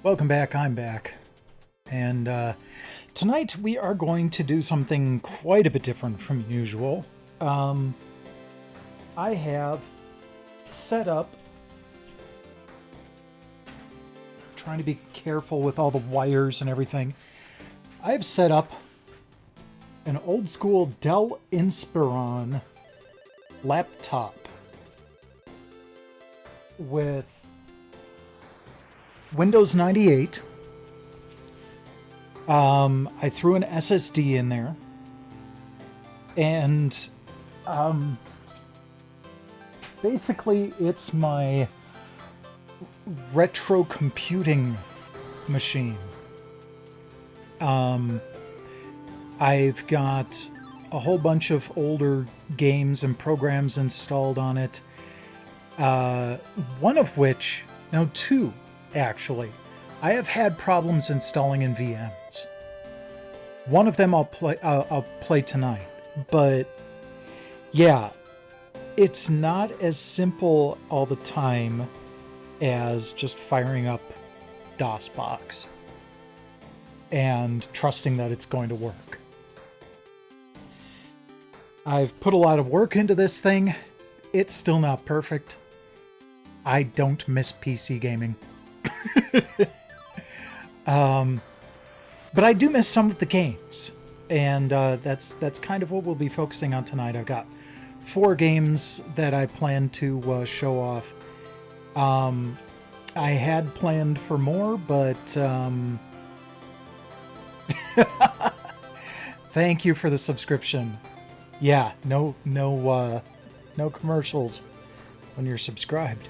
Welcome back, I'm back. And tonight we are going to do something quite a bit different from usual. I have set up, trying to be careful with all the wires and everything, I have set up an old school Dell Inspiron laptop with Windows 98. I threw an SSD in there, and basically it's my retro computing machine. I've got a whole bunch of older games and programs installed on it. One of which, no, two actually, I have had problems installing in VMs. One of them I'll play tonight, but yeah, it's not as simple all the time as just firing up DOSBox and trusting that it's going to work. I've put a lot of work into this thing. It's still not perfect. I don't miss PC gaming. But I do miss some of the games, and that's kind of what we'll be focusing on tonight. I've got 4 games that I plan to show off. I had planned for more, but thank you for the subscription. Yeah, no commercials when you're subscribed.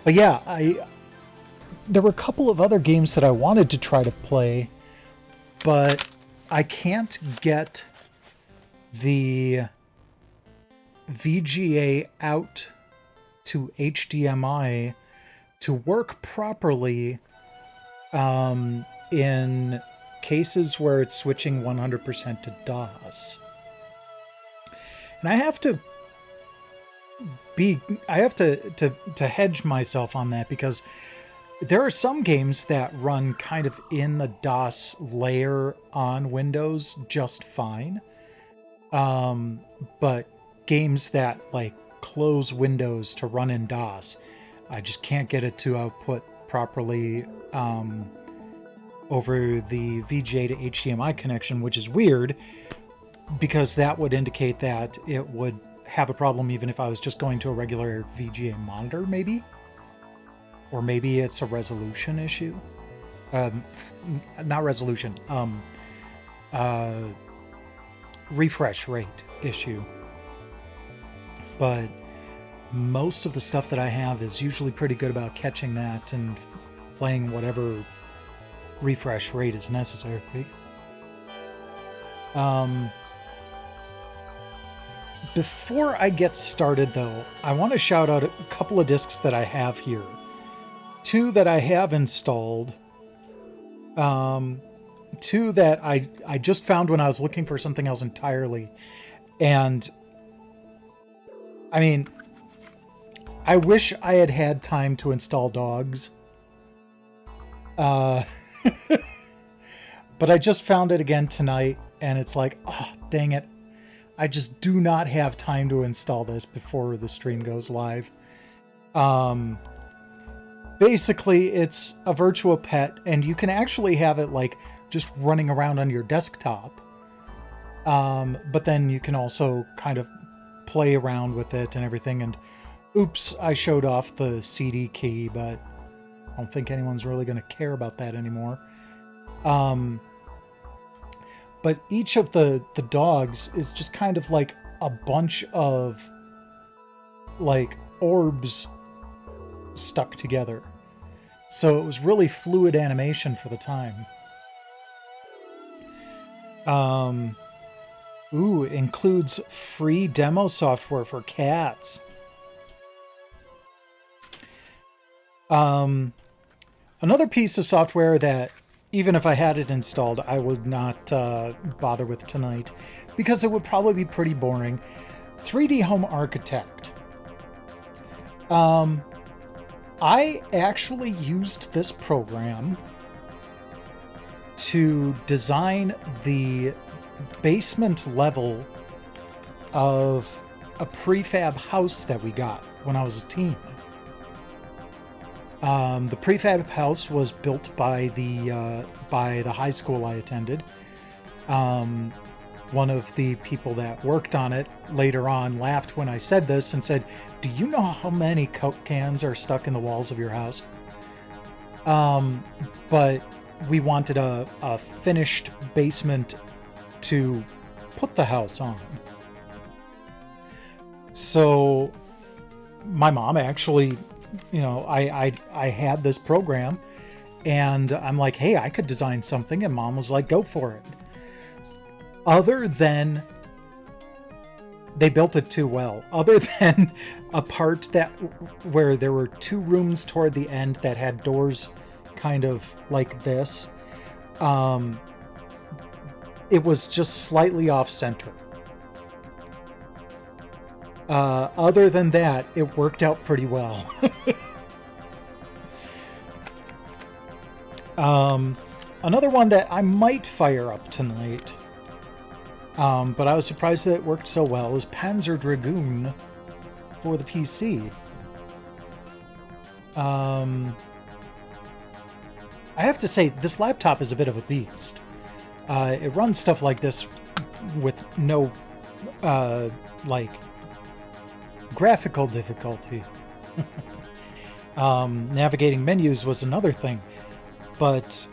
But yeah, there were a couple of other games that I wanted to try to play, but I can't get the VGA out to HDMI to work properly in cases where it's switching 100% to DOS. And I have to hedge myself on that, because there are some games that run kind of in the DOS layer on Windows just fine. But games that like close Windows to run in DOS, I just can't get it to output properly over the VGA to HDMI connection, which is weird, because that would indicate that it would have a problem even if I was just going to a regular VGA monitor, maybe? Or maybe it's a resolution issue. Not resolution. Refresh rate issue. But most of the stuff that I have is usually pretty good about catching that and playing whatever refresh rate is necessary. Before I get started, though, I want to shout out a couple of discs that I have here. 2 that I have installed. 2 that I just found when I was looking for something else entirely. And, I mean, I wish I had had time to install dogs. But I just found it again tonight, and it's like, oh, dang it. I just do not have time to install this before the stream goes live. Basically, it's a virtual pet, and you can actually have it like just running around on your desktop. But then you can also kind of play around with it and everything. And oops, I showed off the CD key, but I don't think anyone's really going to care about that anymore. But each of the dogs is just kind of like a bunch of like orbs stuck together. So it was really fluid animation for the time. Includes free demo software for cats. Another piece of software that, even if I had it installed, I would not bother with tonight, because it would probably be pretty boring. 3D Home Architect. I actually used this program to design the basement level of a prefab house that we got when I was a teen. The prefab house was built by the high school I attended. One of the people that worked on it later on laughed when I said this and said, "Do you know how many Coke cans are stuck in the walls of your house?" But we wanted a finished basement to put the house on. So my mom actually, I had this program and I'm like, hey, I could design something. And Mom was like, go for it. Other than they built it too well, other than a part where there were 2 rooms toward the end that had doors kind of like this, it was just slightly off center. Other than that, it worked out pretty well. Another one that I might fire up tonight, but I was surprised that it worked so well, is Panzer Dragoon for the PC. I have to say, this laptop is a bit of a beast. It runs stuff like this with no, graphical difficulty. Navigating menus was another thing. But,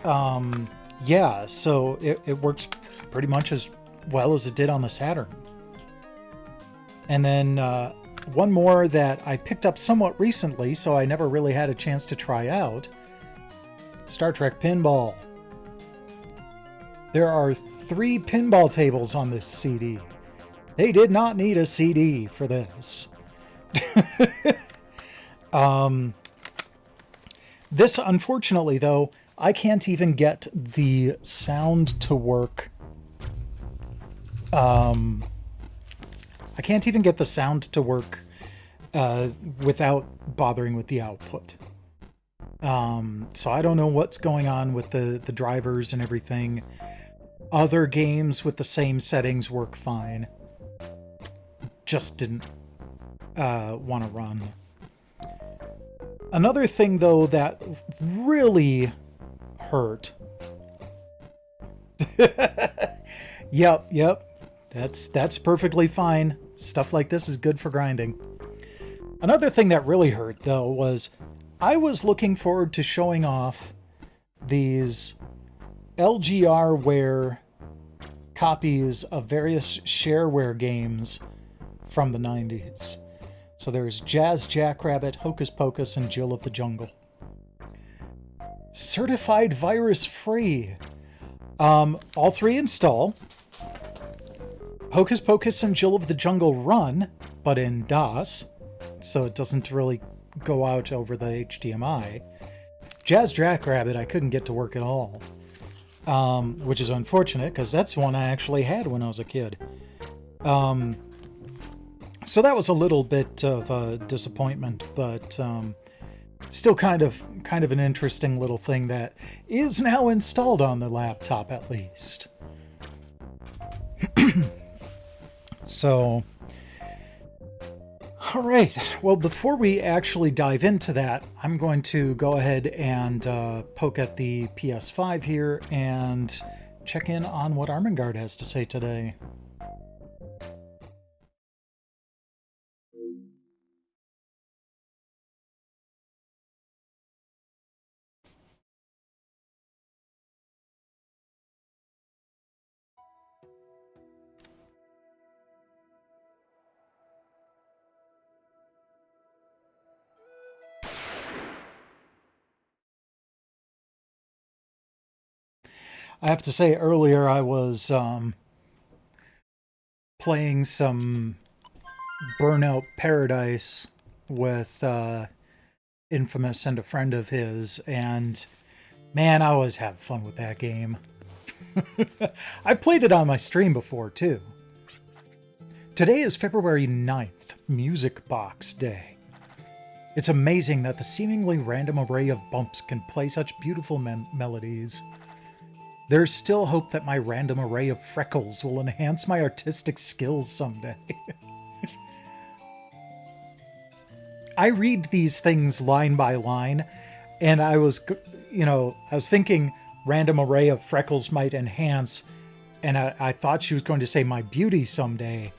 yeah, so it works pretty much as well as it did on the Saturn. And then one more that I picked up somewhat recently, so I never really had a chance to try out. Star Trek Pinball. There are 3 pinball tables on this CD. They did not need a CD for this. This, unfortunately, though, I can't even get the sound to work. I can't even get the sound to work without bothering with the output. So I don't know what's going on with the drivers and everything. Other games with the same settings work fine. Just didn't want to run. Another thing, though, that really hurt. Yep. That's perfectly fine. Stuff like this is good for grinding. Another thing that really hurt, though, was I was looking forward to showing off these LGRware copies of various shareware games from the 90s. So there's Jazz Jackrabbit, Hocus Pocus, and Jill of the Jungle. Certified virus-free. All 3 install. Hocus Pocus and Jill of the Jungle run, but in DOS, so it doesn't really go out over the HDMI. Jazz Jackrabbit I couldn't get to work at all, which is unfortunate, because that's one I actually had when I was a kid. So that was a little bit of a disappointment, but still kind of an interesting little thing that is now installed on the laptop, at least. So, all right. Well, before we actually dive into that, I'm going to go ahead and poke at the PS5 here and check in on what Armengard has to say today. I have to say, earlier I was playing some Burnout Paradise with Infamous and a friend of his, and man, I always have fun with that game. I've played it on my stream before, too. Today is February 9th, Music Box Day. It's amazing that the seemingly random array of bumps can play such beautiful melodies. There's still hope that my random array of freckles will enhance my artistic skills someday. I read these things line by line, and I was thinking random array of freckles might enhance, and I thought she was going to say my beauty someday.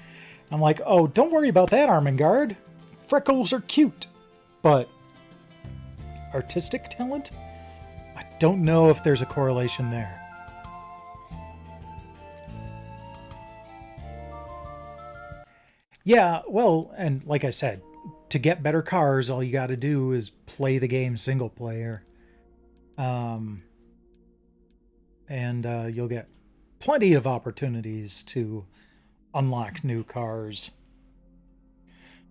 I'm like, oh, don't worry about that, Armengard. Freckles are cute. But artistic talent? I don't know if there's a correlation there. Yeah, well, and like I said, to get better cars, all you got to do is play the game single player. And you'll get plenty of opportunities to unlock new cars.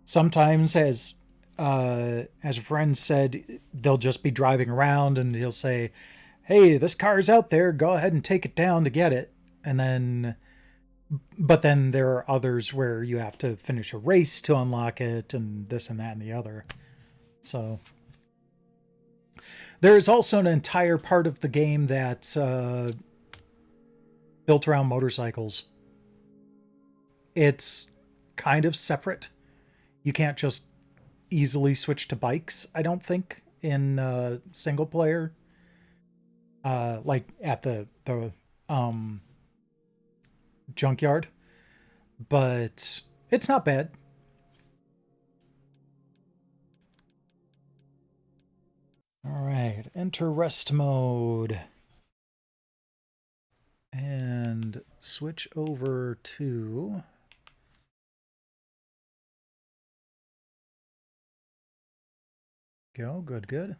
Sometimes, as a friend said, they'll just be driving around and he'll say, hey, this car's out there, go ahead and take it down to get it. And then, but then there are others where you have to finish a race to unlock it, and this and that and the other. So there is also an entire part of the game that's built around motorcycles. It's kind of separate. You can't just easily switch to bikes, I don't think, in single player. Like at the junkyard. But it's not bad. Alright, enter rest mode. And switch over to... Go, good, good.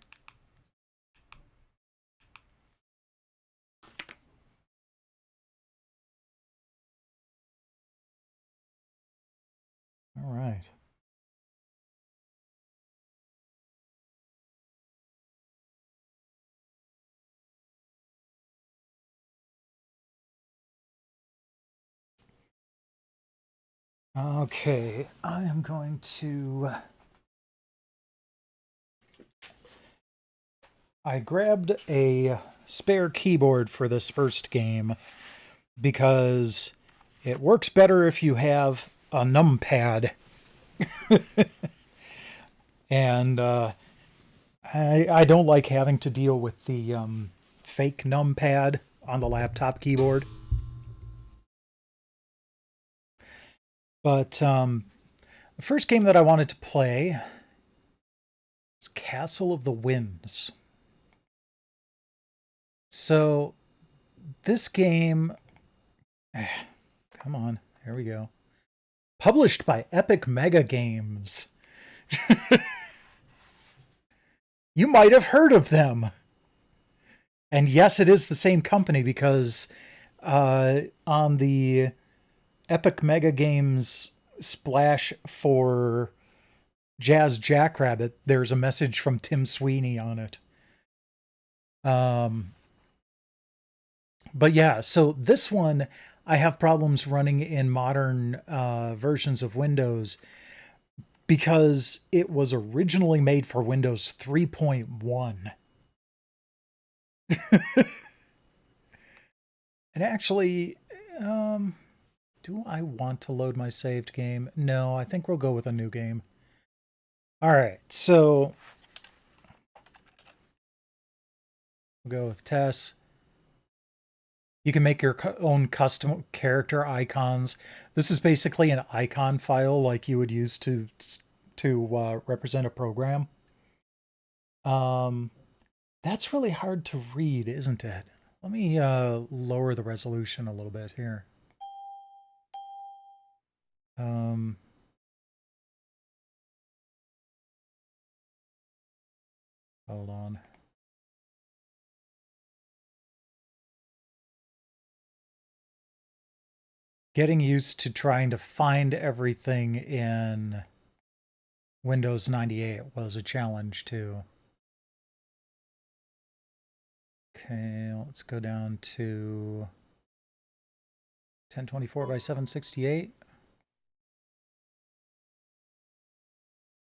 All right. Okay, I am going to... I grabbed a spare keyboard for this first game because it works better if you have a numpad. And I don't like having to deal with the fake numpad on the laptop keyboard. But the first game that I wanted to play is Castle of the Winds. So this game, come on, here we go. Published by Epic Mega Games. You might have heard of them. And yes, it is the same company because on the Epic Mega Games splash for Jazz Jackrabbit, there's a message from Tim Sweeney on it. But yeah, so this one, I have problems running in modern versions of Windows because it was originally made for Windows 3.1. And actually, do I want to load my saved game? No, I think we'll go with a new game. All right, so we'll go with Tess. You can make your own custom character icons. This is basically an icon file like you would use to represent a program. That's really hard to read, isn't it? Let me lower the resolution a little bit here. Hold on. Getting used to trying to find everything in Windows 98 was a challenge too. Okay, let's go down to 1024 by 768.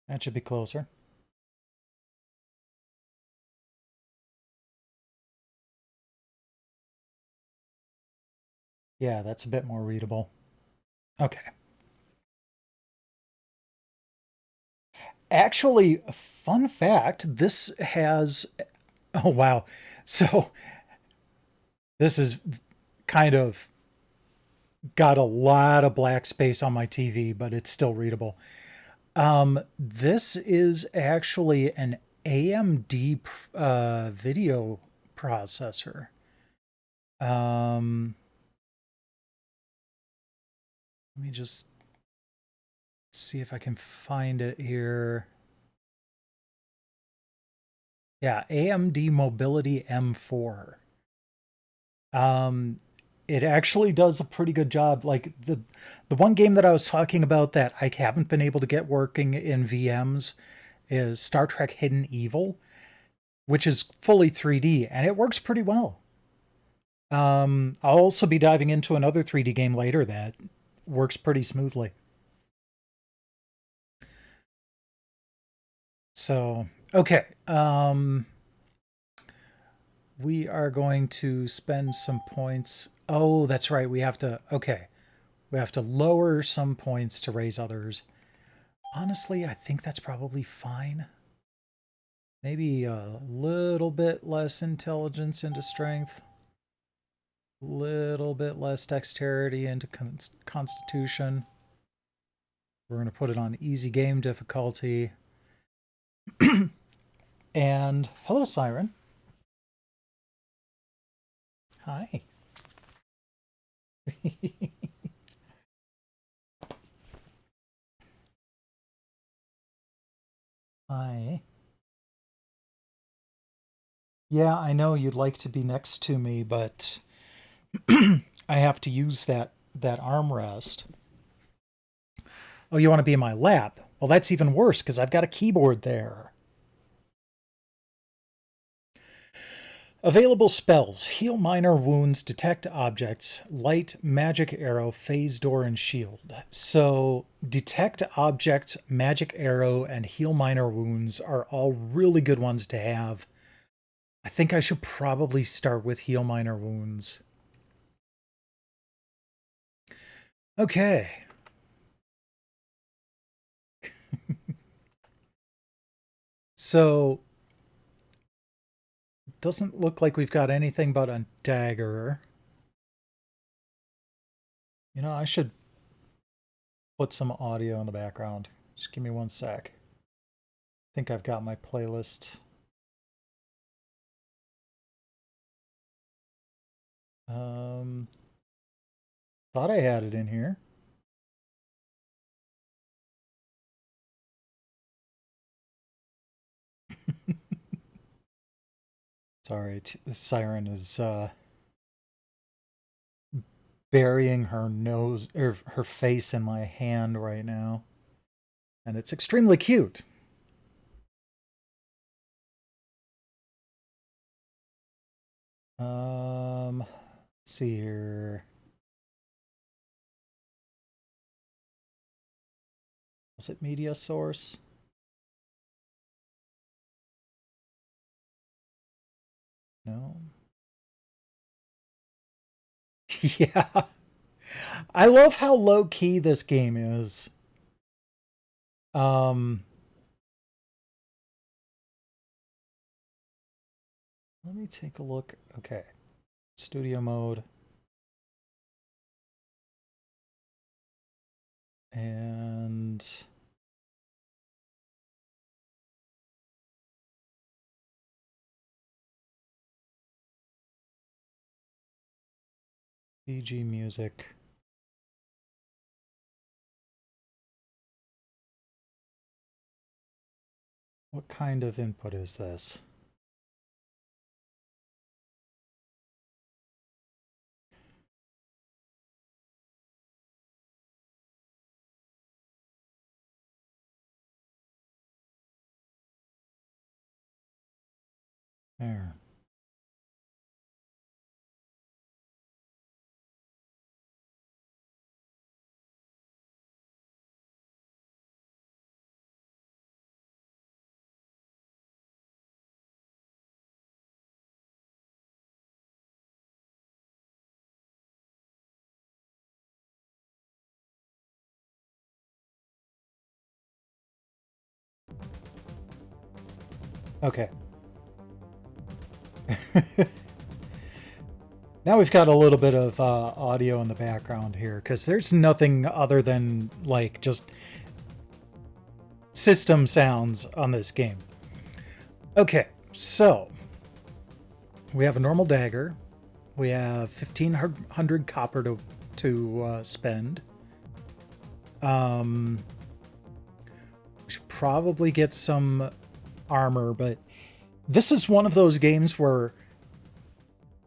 That should be closer. Yeah, that's a bit more readable. Okay. Actually, fun fact, this has oh wow. So this is kind of got a lot of black space on my TV, but it's still readable. This is actually an AMD video processor. Um, Let me just see if I can find it here. Yeah, AMD Mobility M4. Um, it actually does a pretty good job. Like the one game that I was talking about that I haven't been able to get working in VMs is Star Trek Hidden Evil, which is fully 3D and it works pretty well. I'll also be diving into another 3D game later that works pretty smoothly. So, okay. We are going to spend some points. Oh, that's right. We have to, okay. We have to lower some points to raise others. Honestly, I think that's probably fine. Maybe a little bit less intelligence into strength. Little bit less dexterity into constitution. We're going to put it on easy game difficulty. And hello, Siren. Hi. Hi. Yeah, I know you'd like to be next to me, but I have to use that armrest. Oh, you want to be in my lap? Well, that's even worse because I've got a keyboard there. Available spells: Heal minor wounds, detect objects, light, magic arrow, phase door, and shield. So, detect objects, magic arrow, and heal minor wounds are all really good ones to have. I think I should probably start with heal minor wounds. Okay. So, doesn't look like we've got anything but a dagger. You know, I should put some audio in the background. Just give me one sec. I think I've got my playlist. Um, Thought I had it in here. Sorry, the siren is burying her nose or her face in my hand right now, and it's extremely cute. Let's see here. Was it media source? No. Yeah. I love how low key this game is. Um, Let me take a look. Okay. Studio mode. And PG music. What kind of input is this? There. Okay. Now we've got a little bit of audio in the background here, because there's nothing other than, like, just system sounds on this game. Okay, so we have a normal dagger. We have 1,500 copper to spend. We should probably get some armor, but this is one of those games where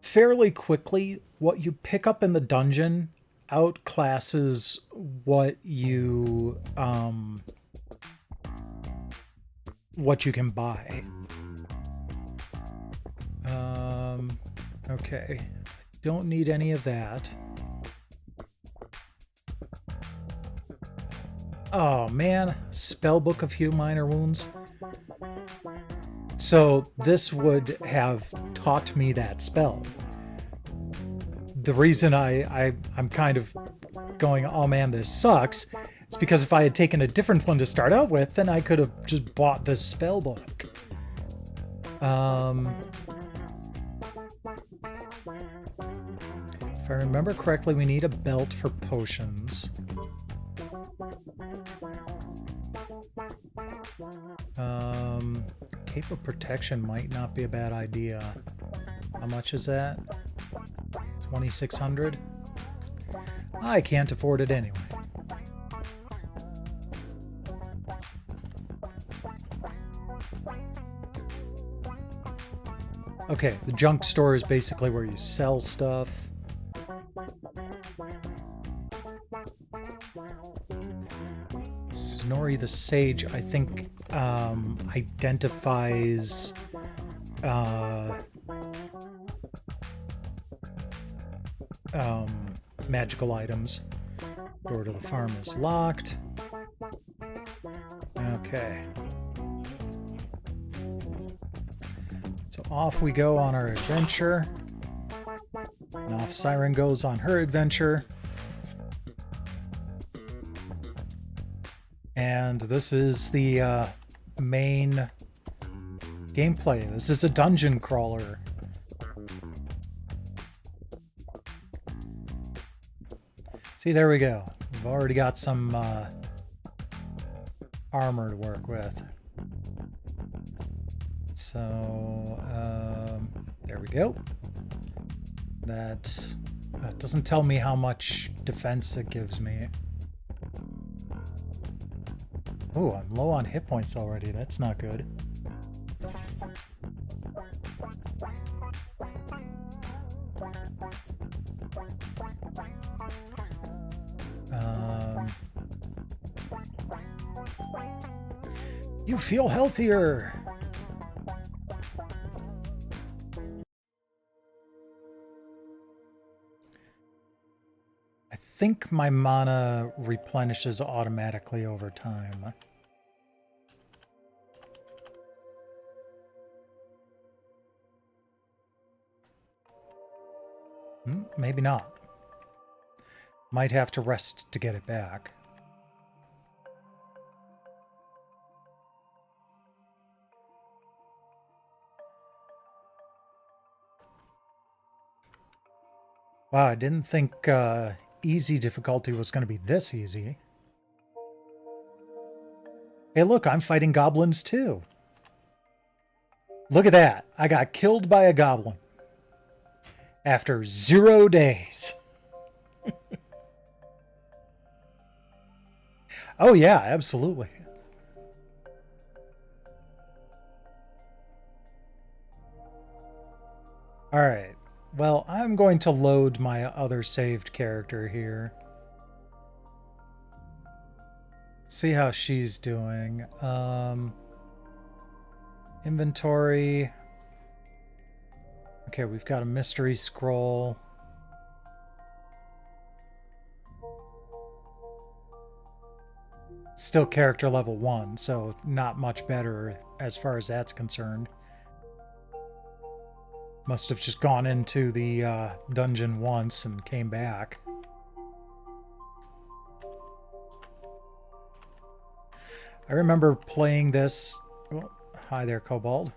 fairly quickly what you pick up in the dungeon outclasses what you can buy. Okay, don't need any of that. Oh man, Spellbook of Heal Minor Wounds. So this would have taught me that spell. The reason I'm kind of going, oh man, this sucks, is because if I had taken a different one to start out with, then I could have just bought this spellbook. If I remember correctly, we need a belt for potions. Cape of Protection might not be a bad idea. How much is that? 2,600? I can't afford it anyway. Okay, the junk store is basically where you sell stuff. Snorri the Sage, I think, identifies magical items. Door to the farm is locked. Okay. So off we go on our adventure. And off Siren goes on her adventure. And this is the main gameplay. This is a dungeon crawler. See, there we go. We've already got some armor to work with. So, there we go. That doesn't tell me how much defense it gives me. Oh, I'm low on hit points already. That's not good. You feel healthier. I think my mana replenishes automatically over time. Maybe not. Might have to rest to get it back. Wow, I didn't think easy difficulty was going to be this easy. Hey, look, I'm fighting goblins too. Look at that. I got killed by a goblin. After 0 days. Oh yeah, absolutely. Alright. Well, I'm going to load my other saved character here. See how she's doing. Inventory. Okay, we've got a mystery scroll. Still character level 1, so not much better as far as that's concerned. Must have just gone into the dungeon once and came back. I remember playing this... Oh, hi there, Kobold.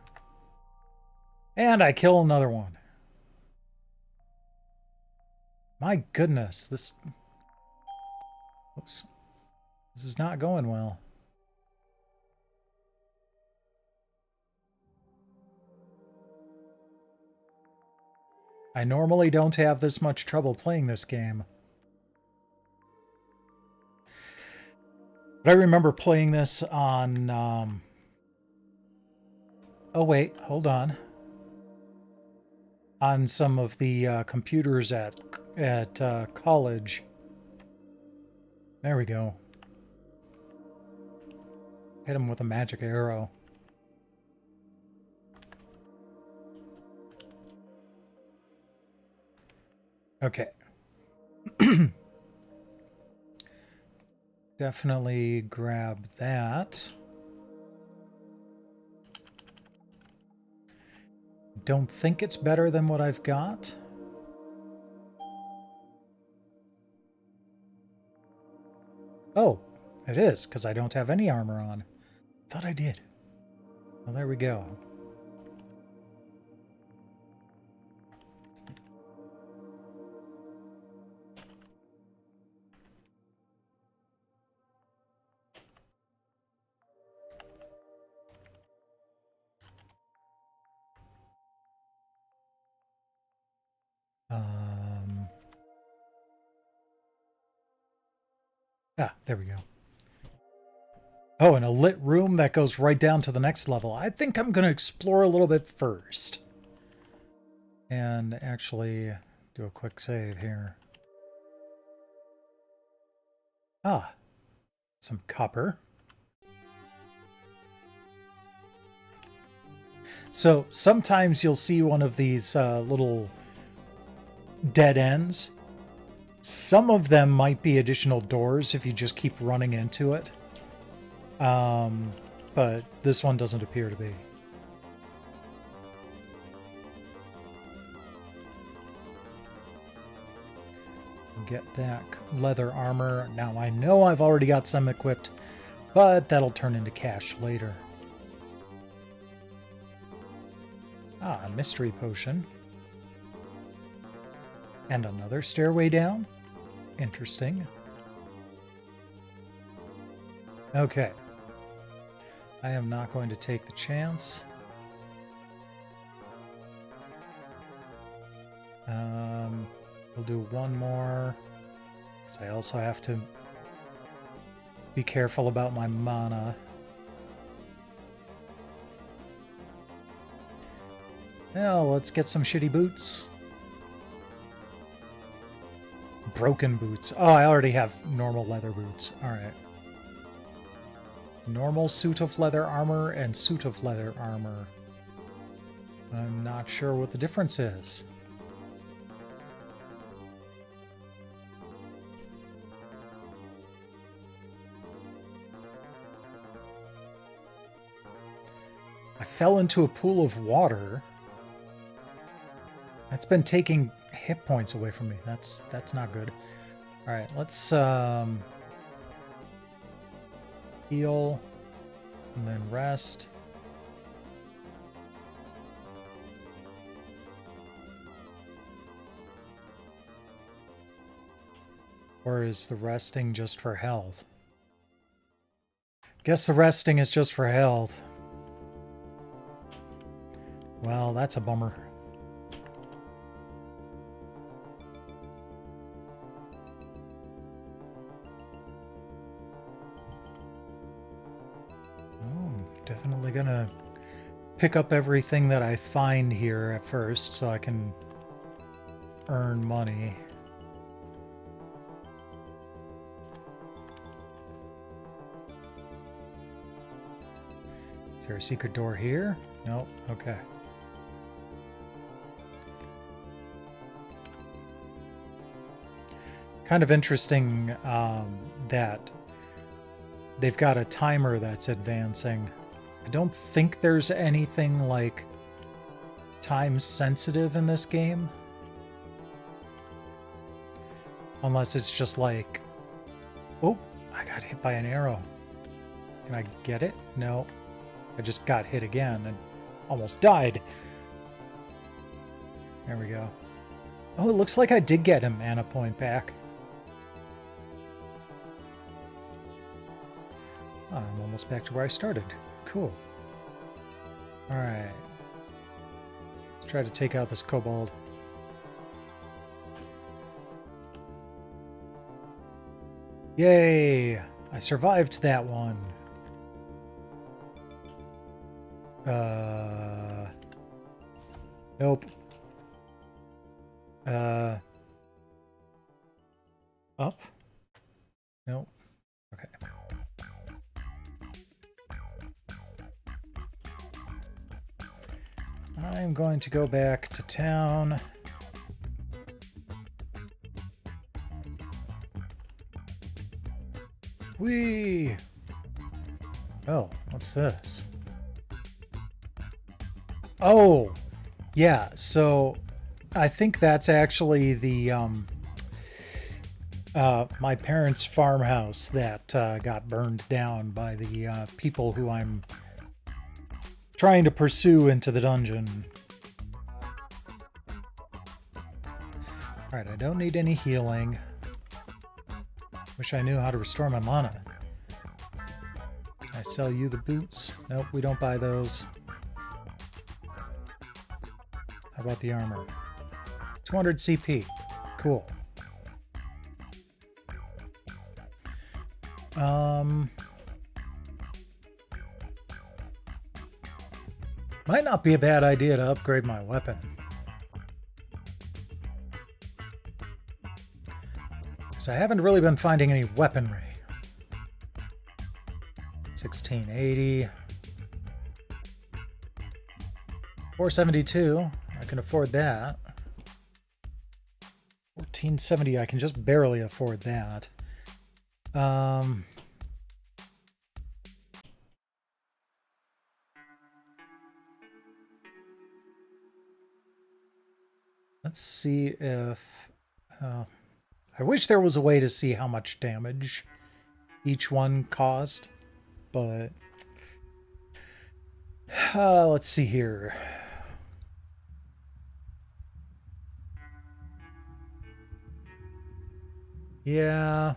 And I kill another one. My goodness, this... Oops. This is not going well. I normally don't have this much trouble playing this game. But I remember playing this on... Oh wait, hold on. On some of the computers at college. There we go. Hit him with a magic arrow. Okay. Definitely grab that. Don't think it's better than what I've got. Oh, it is, because I don't have any armor on. Thought I did. Well, there we go. There we go. Oh, and a lit room that goes right down to the next level. I think I'm going to explore a little bit first. And actually do a quick save here. Ah, some copper. So sometimes you'll see one of these little dead ends. Some of them might be additional doors if you just keep running into it. But this one doesn't appear to be. Get that leather armor. Now I know I've already got some equipped, but that'll turn into cash later. Ah, a mystery potion. And another stairway down. Interesting. Okay. I am not going to take the chance. We'll do one more. Because I also have to be careful about my mana. Well, let's get some shitty boots. Broken boots. Oh, I already have normal leather boots. Alright. Normal suit of leather armor and suit of leather armor. I'm not sure what the difference is. I fell into a pool of water. That's been taking hit points away from me. That's not good. All right, let's heal and then rest. Or is the resting just for health? Guess the resting is just for health. Well, that's a bummer. Definitely gonna pick up everything that I find here at first so I can earn money. Is there a secret door here? Nope. Okay. Kind of interesting that they've got a timer that's advancing. I don't think there's anything like time sensitive in this game. Unless it's just like, oh, I got hit by an arrow. Can I get it? No. I just got hit again and almost died. There we go. Oh, it looks like I did get a mana point back. Oh, I'm almost back to where I started. Cool. Alright. Let's try to take out this kobold. Yay! I survived that one. Nope. Up? Nope. Okay. I'm going to go back to town. Whee! Oh, what's this? Oh! Yeah, so I think that's actually the my parents' farmhouse that got burned down by the people who I'm trying to pursue into the dungeon. Alright, I don't need any healing. Wish I knew how to restore my mana. Can I sell you the boots? Nope, we don't buy those. How about the armor? 200 CP. Cool. Might not be a bad idea to upgrade my weapon. Because I haven't really been finding any weaponry. 1680. 472. I can afford that. 1470. I can just barely afford that. Let's see if... I wish there was a way to see how much damage each one caused, but... let's see here. Yeah.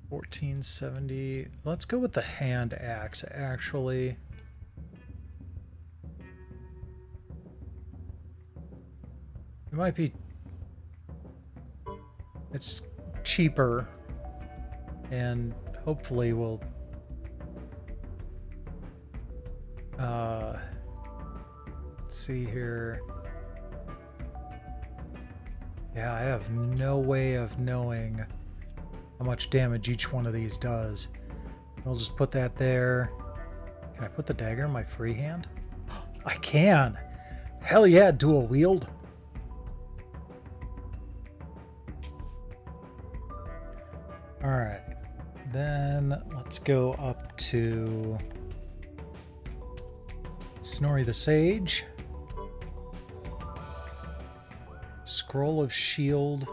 1470. Let's go with the hand axe, actually. It might be... It's cheaper, and hopefully we'll... let's see here. Yeah, I have no way of knowing how much damage each one of these does. I'll just put that there. Can I put the dagger in my free hand? I can! Hell yeah, dual wield. Alright. Then let's go up to Snorri the Sage. Scroll of Shield.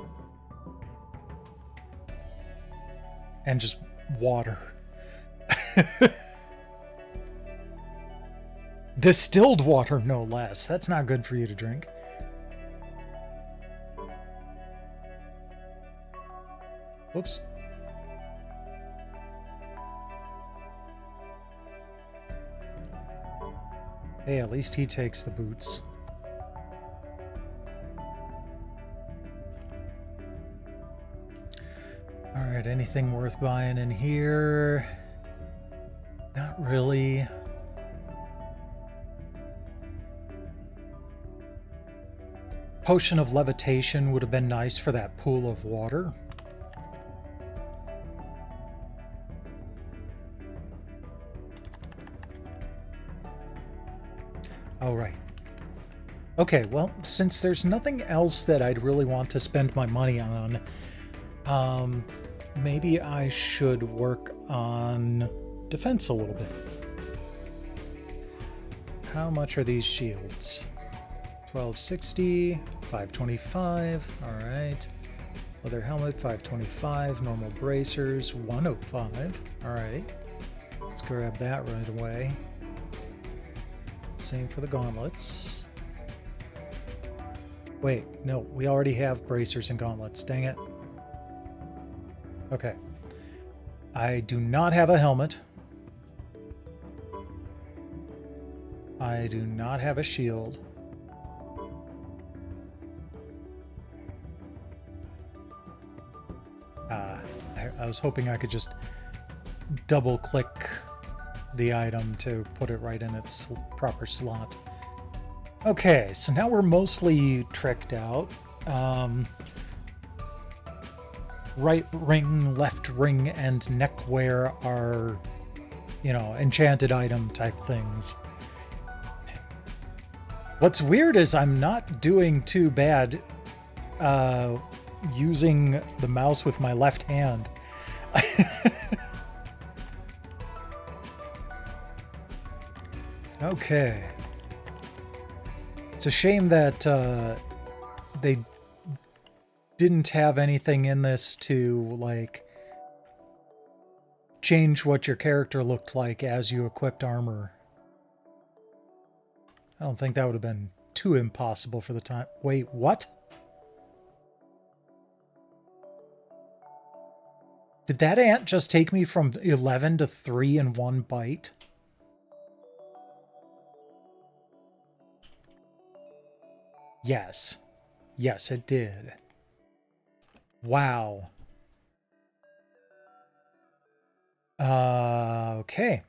And just water. Distilled water, no less. That's not good for you to drink. Whoops. Hey, at least he takes the boots. Alright, anything worth buying in here? Not really. Potion of Levitation would have been nice for that pool of water. Oh, right. Okay, well, since there's nothing else that I'd really want to spend my money on, maybe I should work on defense a little bit. How much are these shields? 1260, 525, alright. Leather helmet, 525, normal bracers, 105, alright. Let's grab that right away. Same for the gauntlets. Wait, no, we already have bracers and gauntlets. Dang it. Okay. I do not have a helmet. I do not have a shield. I was hoping I could just double click the item to put it right in its proper slot. Okay, so now we're mostly tricked out. Right ring, left ring, and neck wear are, you know, enchanted item type things. What's weird is I'm not doing too bad using the mouse with my left hand. Okay. It's a shame that they didn't have anything in this to, like, change what your character looked like as you equipped armor. I don't think that would have been too impossible for the time. Wait, what? Did that ant just take me from 11 to 3 in one bite? Yes. Yes, it did. Wow. Okay.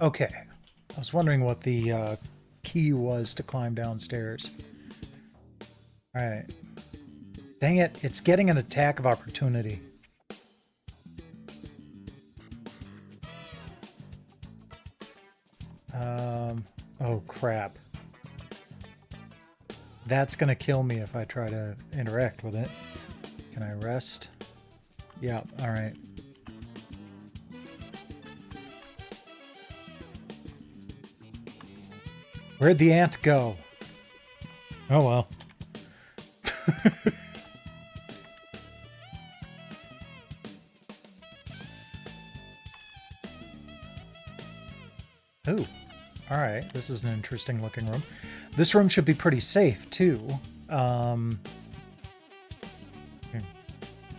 Okay. I was wondering what the key was to climb downstairs. Alright. Dang it, it's getting an attack of opportunity. Oh crap. That's gonna kill me if I try to interact with it. Can I rest? Yeah, alright. Where'd the ant go? Oh well. Ooh. Alright, this is an interesting looking room. This room should be pretty safe, too.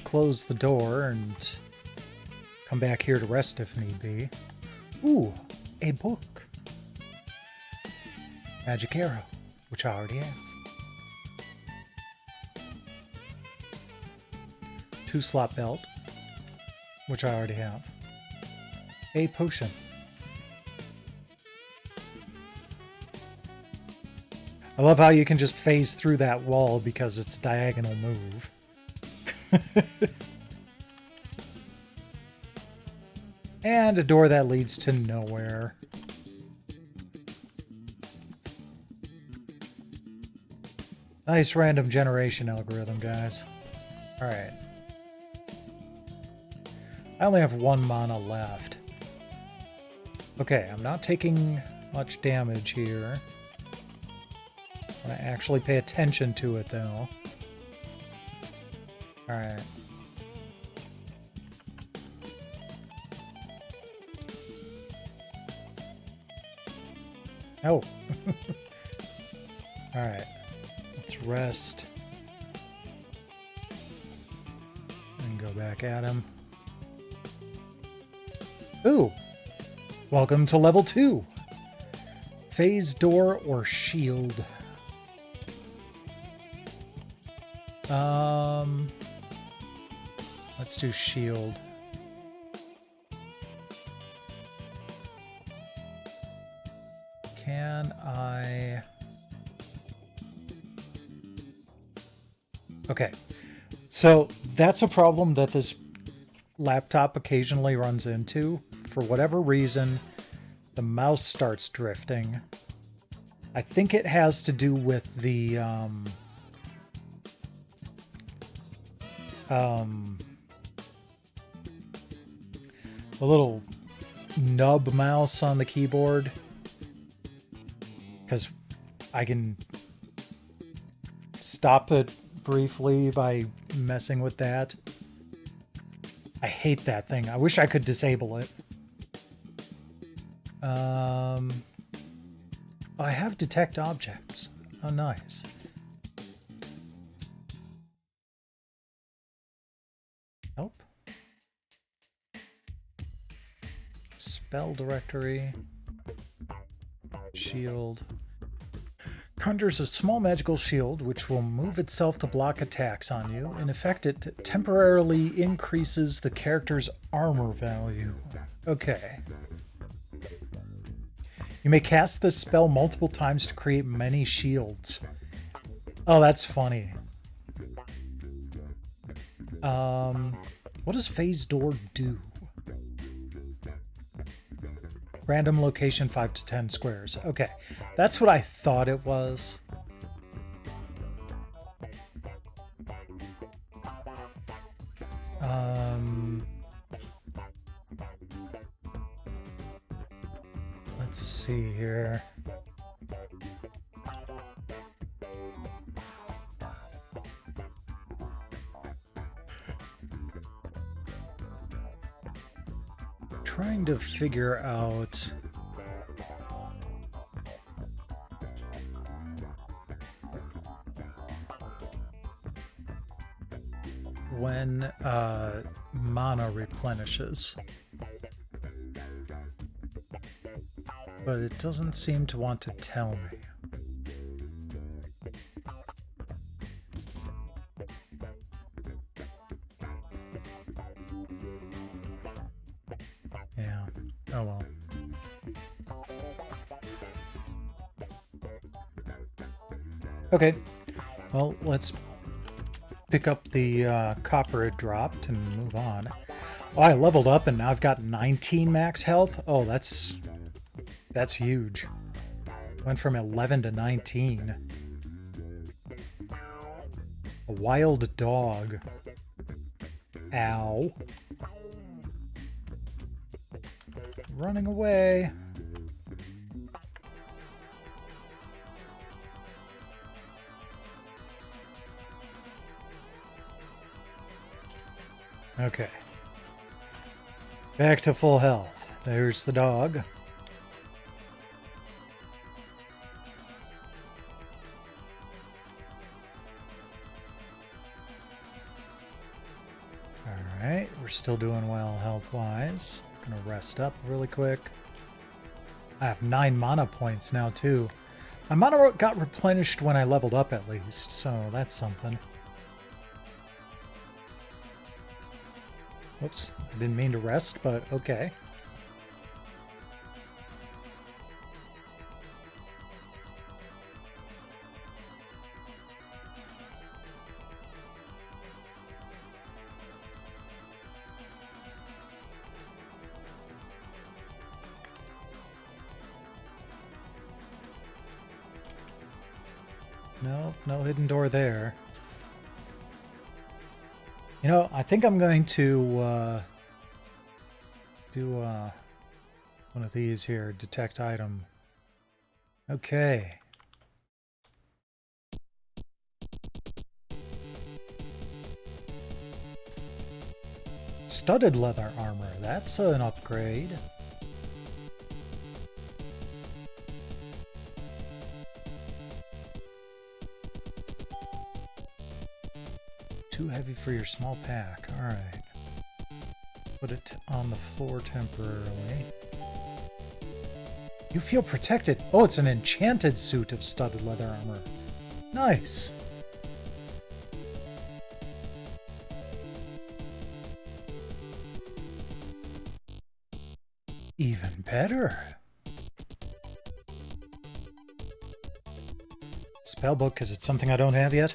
Close the door and come back here to rest if need be. Ooh, a book. Magic arrow, which I already have. 2 slot belt, which I already have. A potion. I love how you can just phase through that wall because it's a diagonal move. And a door that leads to nowhere. Nice random generation algorithm, guys. Alright. I only have 1 mana left. Okay, I'm not taking much damage here. I want to actually pay attention to it, though. Alright. Oh. Alright. Let's rest. And go back at him. Ooh! Welcome to level 2! Phase door or shield? Let's do shield. Can I... Okay, so that's a problem that this laptop occasionally runs into. For whatever reason, the mouse starts drifting. I think it has to do with the little nub mouse on the keyboard, because I can stop it briefly by messing with that. I hate that thing. I wish I could disable it. I have detect objects. Oh, nice. Nope. Spell directory. Shield. Conjures a small magical shield which will move itself to block attacks on you. In effect, it temporarily increases the character's armor value. Okay. You may cast this spell multiple times to create many shields. Oh, that's funny. What does Phase Door do? Random location 5 to 10 squares. Okay, that's what I thought it was. Let's see here. Trying to figure out when mana replenishes, but it doesn't seem to want to tell me. Yeah, oh well. Okay, well, let's pick up the copper it dropped and move on. Oh, I leveled up and now I've got 19 max health. Oh, that's huge. Went from 11 to 19. A wild dog. Ow. Running away. Okay. Back to full health. There's the dog. Alright, we're still doing well health-wise. Gonna rest up really quick. I have 9 mana points now, too. My mana got replenished when I leveled up, at least, so that's something. Whoops, I didn't mean to rest, but okay. Nope, no hidden door there. You know, I think I'm going to do one of these here, detect item. Okay. Studded leather armor, that's an upgrade. Too heavy for your small pack. Alright. Put it on the floor temporarily. You feel protected. Oh, it's an enchanted suit of studded leather armor. Nice. Even better. Spellbook, because it's something I don't have yet.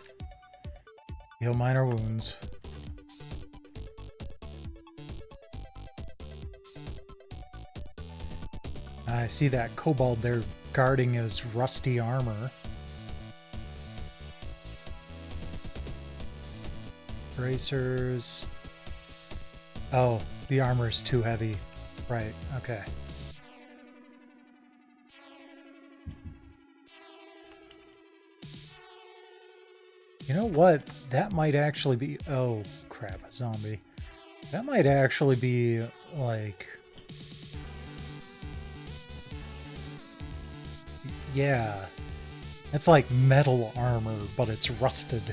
Heal minor wounds. I see that kobold there guarding his rusty armor. Bracers. Oh, the armor's too heavy. Right, okay. You know what? That might actually be... Oh, crap, a zombie. That might actually be, like... Yeah. It's like metal armor, but it's rusted.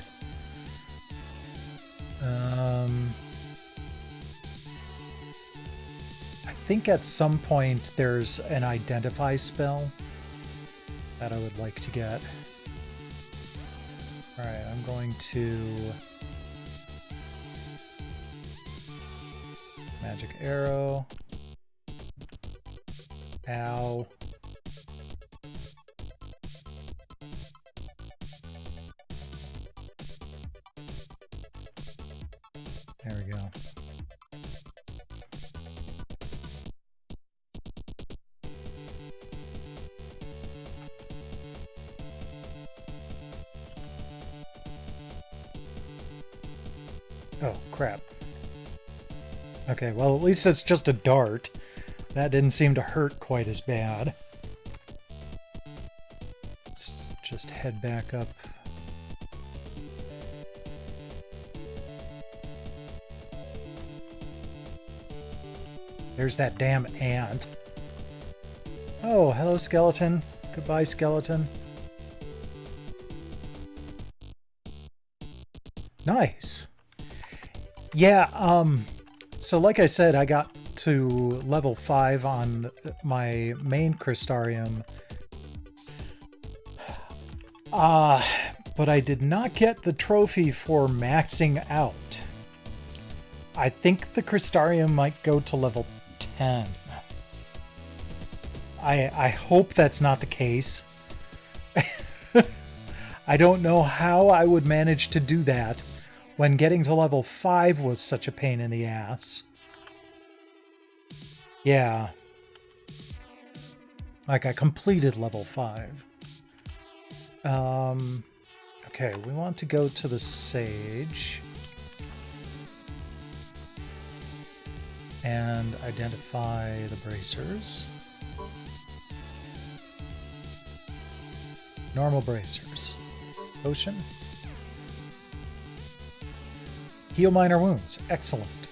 I think at some point there's an identify spell that I would like to get. Alright, I'm going to... Magic arrow. Ow. There we go. Oh, crap. Okay, well, at least it's just a dart. That didn't seem to hurt quite as bad. Let's just head back up. There's that damn ant. Oh, hello, skeleton. Goodbye, skeleton. Nice. Yeah, so like I said, I got to level 5 on my main Crystarium. But I did not get the trophy for maxing out. I think the Crystarium might go to level 10. I hope that's not the case. I don't know how I would manage to do that when getting to level 5 was such a pain in the ass. Yeah. Like, I completed level 5. Okay, we want to go to the Sage. And identify the bracers. Normal bracers. Potion. Heal minor wounds. Excellent.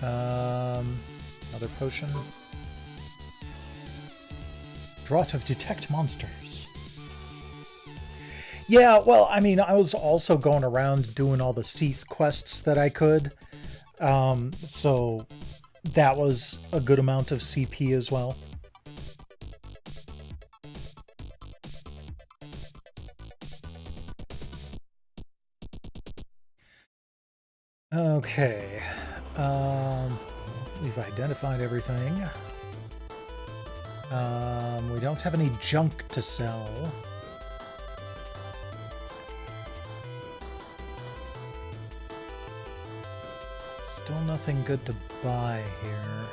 Another potion. Draught of detect monsters. Yeah, well, I mean, I was also going around doing all the Seath quests that I could. So that was a good amount of CP as well. Okay. We've identified everything. We don't have any junk to sell. Still nothing good to buy here.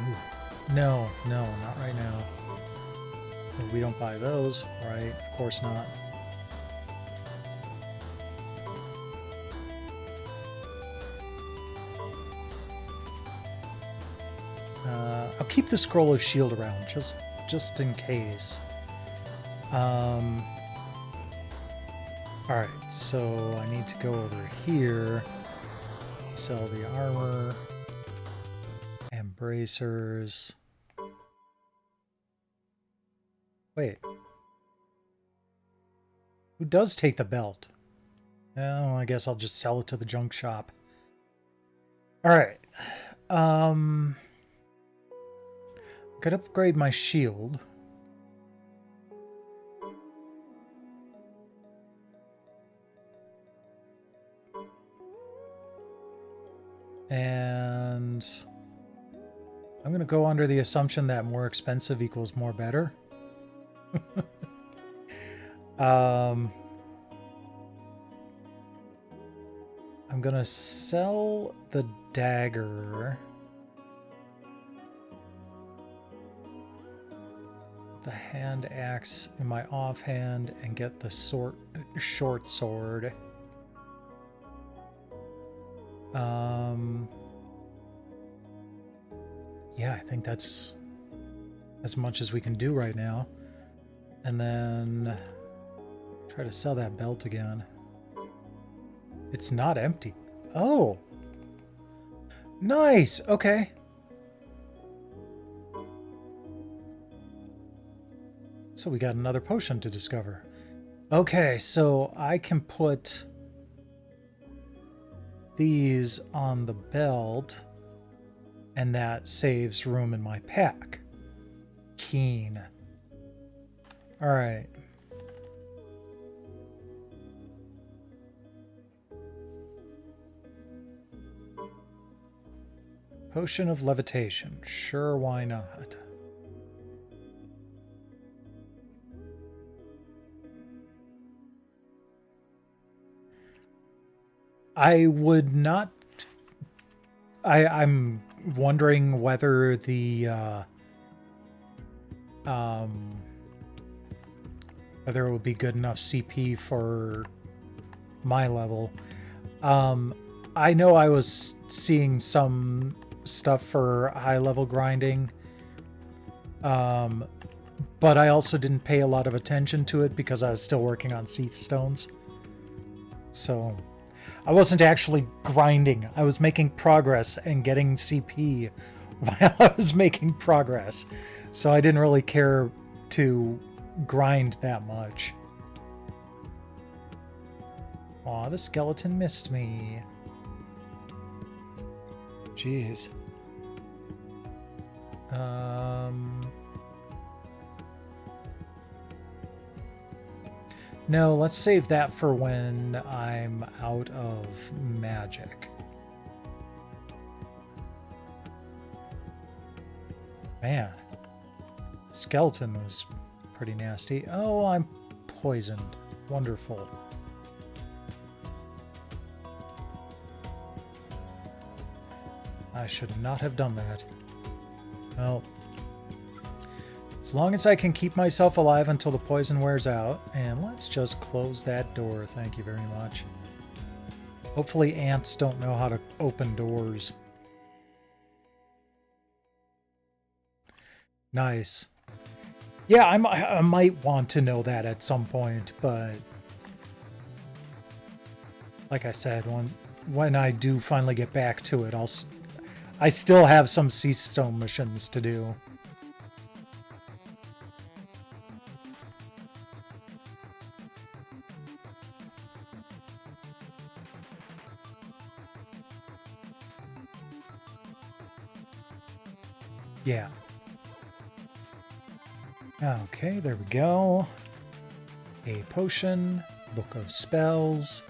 Ooh. No, not right now. We don't buy those, right? Of course not. I'll keep the Scroll of Shield around, just in case. Alright, so I need to go over here, sell the armor, and bracers. Wait. Who does take the belt? Oh, I guess I'll just sell it to the junk shop. Alright. Could upgrade my shield. And I'm going to go under the assumption that more expensive equals more better. I'm going to sell the dagger. The hand axe in my offhand and get the short sword. Yeah, I think that's as much as we can do right now. And then try to sell that belt again. It's not empty. Oh! Nice! Okay. So we got another potion to discover. Okay, so I can put these on the belt, and that saves room in my pack. Keen. Alright. Potion of levitation. Sure, why not? I would not... I'm wondering whether the... whether it would be good enough CP for my level. I know I was seeing some stuff for high level grinding, but I also didn't pay a lot of attention to it because I was still working on Seath Stones. So I wasn't actually grinding. I was making progress and getting CP while I was making progress. So I didn't really care to grind that much. Aw, the skeleton missed me. Jeez. No, let's save that for when I'm out of magic. Man, skeleton was pretty nasty. Oh, I'm poisoned. Wonderful. I should not have done that. Well, as long as I can keep myself alive until the poison wears out, and let's just close that door. Thank you very much. Hopefully ants don't know how to open doors. Nice. Yeah, I might want to know that at some point, but like I said, when I do finally get back to it, I still have some Seath Stone missions to do. Yeah. Okay, there we go. A potion, book of spells.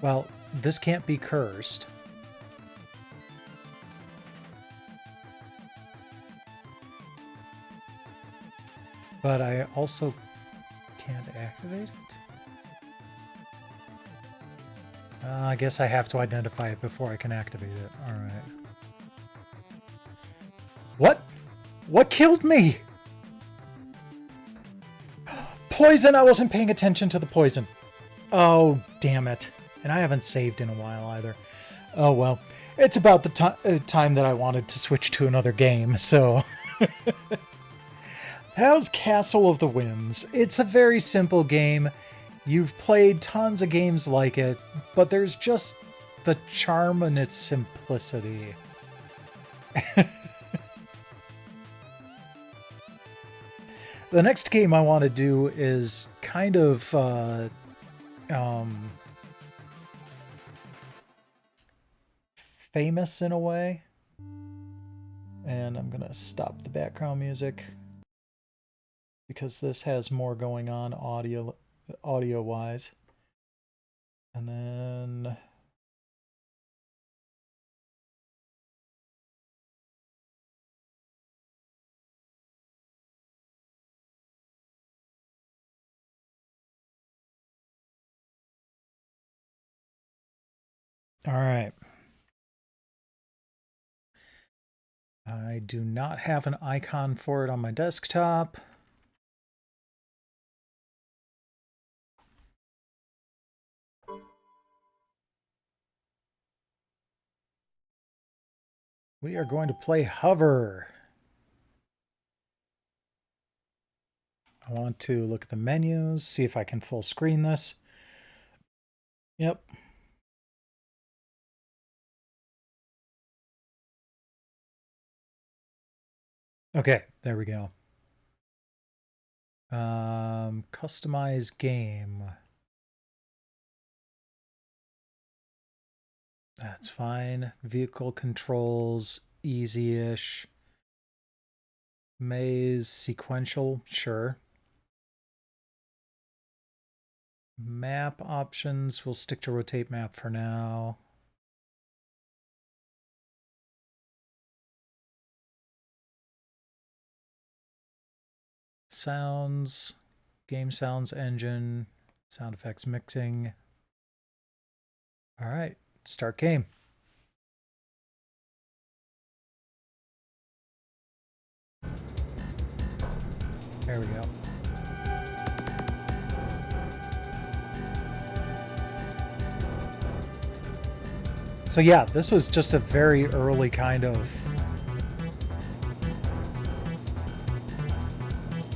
Well, this can't be cursed. But I also can't activate it? I guess I have to identify it before I can activate it. Alright. What? What killed me? Poison! I wasn't paying attention to the poison. Oh, damn it. And I haven't saved in a while either. Oh well. It's about the time that I wanted to switch to another game, so... How's Castle of the Winds? It's a very simple game. You've played tons of games like it, but there's just the charm in its simplicity. The next game I want to do is kind of famous in a way. And I'm going to stop the background music because this has more going on audio-wise. And then... All right. I do not have an icon for it on my desktop. We are going to play Hover. I want to look at the menus, see if I can full screen this. Yep. Okay, there we go. Customize game. That's fine. Vehicle controls, easy-ish. Maze, sequential, sure. Map options, we'll stick to rotate map for now. Sounds, game sounds engine, sound effects mixing. All right, start game. There we go. So yeah, this was just a very early kind of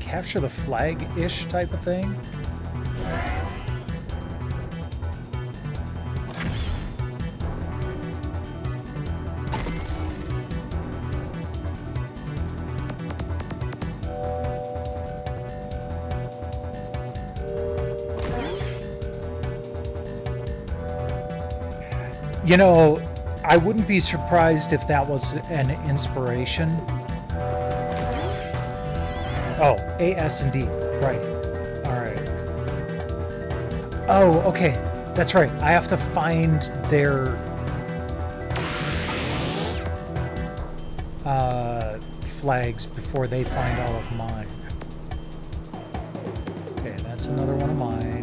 capture the flag-ish type of thing. You know, I wouldn't be surprised if that was an inspiration. Oh, A, S, and D. Right. All right. Oh, okay. That's right. I have to find their flags before they find all of mine. Okay, that's another one of mine.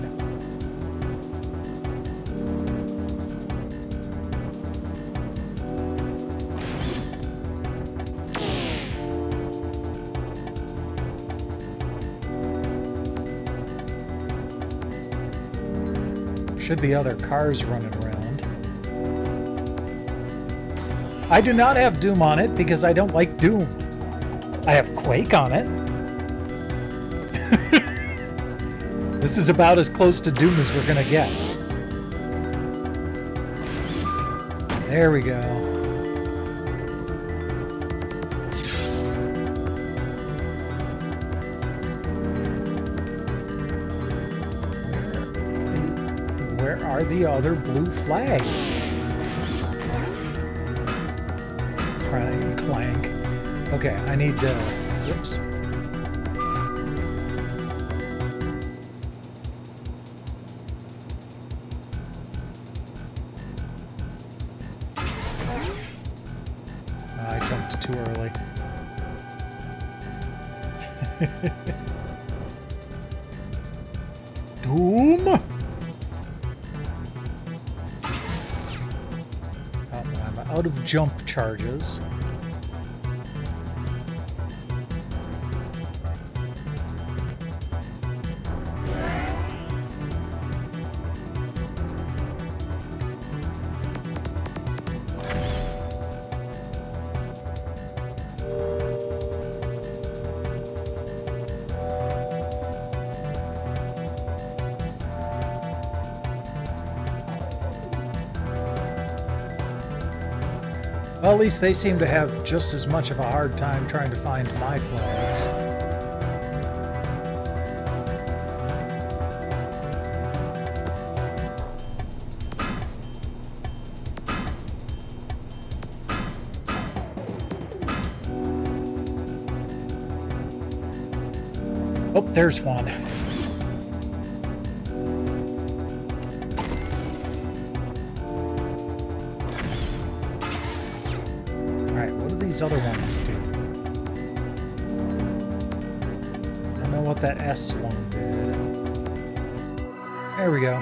Should be other cars running around. I do not have Doom on it because I don't like Doom. I have Quake on it. This is about as close to Doom as we're gonna get. There we go. Where are the other blue flags? Clank. Okay, I need to... Whoops. I jumped too early. Doom! I'm out of jump charges. Well, at least they seem to have just as much of a hard time trying to find my flags. Oh, there's one. Other ones do. I don't know what that S one did. There we go.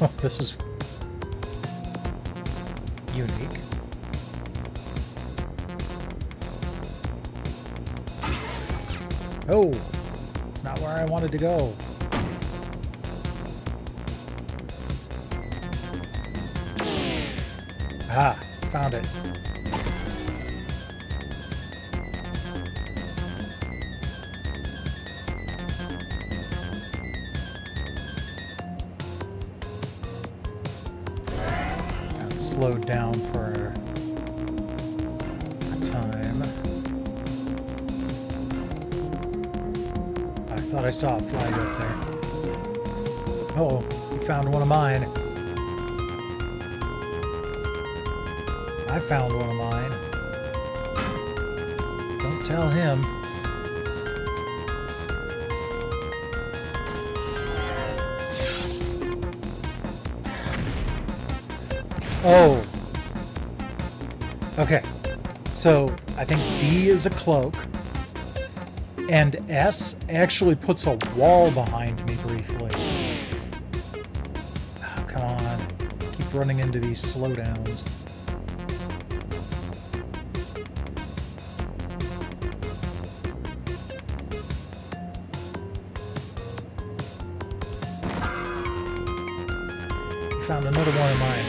Oh, this is unique. Oh, it's not where I wanted to go. Ah, found it. slowed down for a time. I thought I saw a flag up there. Oh, you found one of mine. I found one of mine. Don't tell him. Oh. Okay. So, I think D is a cloak. And S actually puts a wall behind me briefly. Oh, come on. Keep running into these slowdowns. Found another one of mine.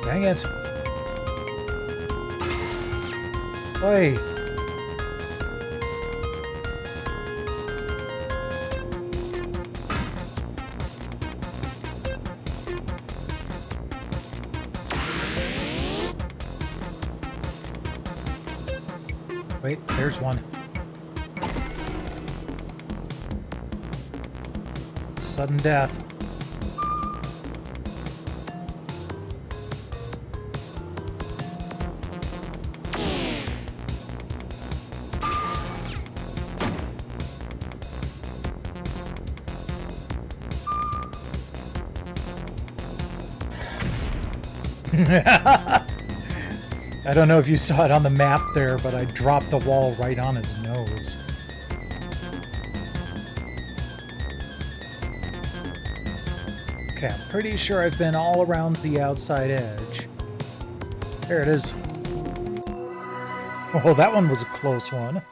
Dang it. Oi. Wait, there's one. Sudden death. I don't know if you saw it on the map there, but I dropped the wall right on his nose. Okay, I'm pretty sure I've been all around the outside edge. There it is. Oh, that one was a close one.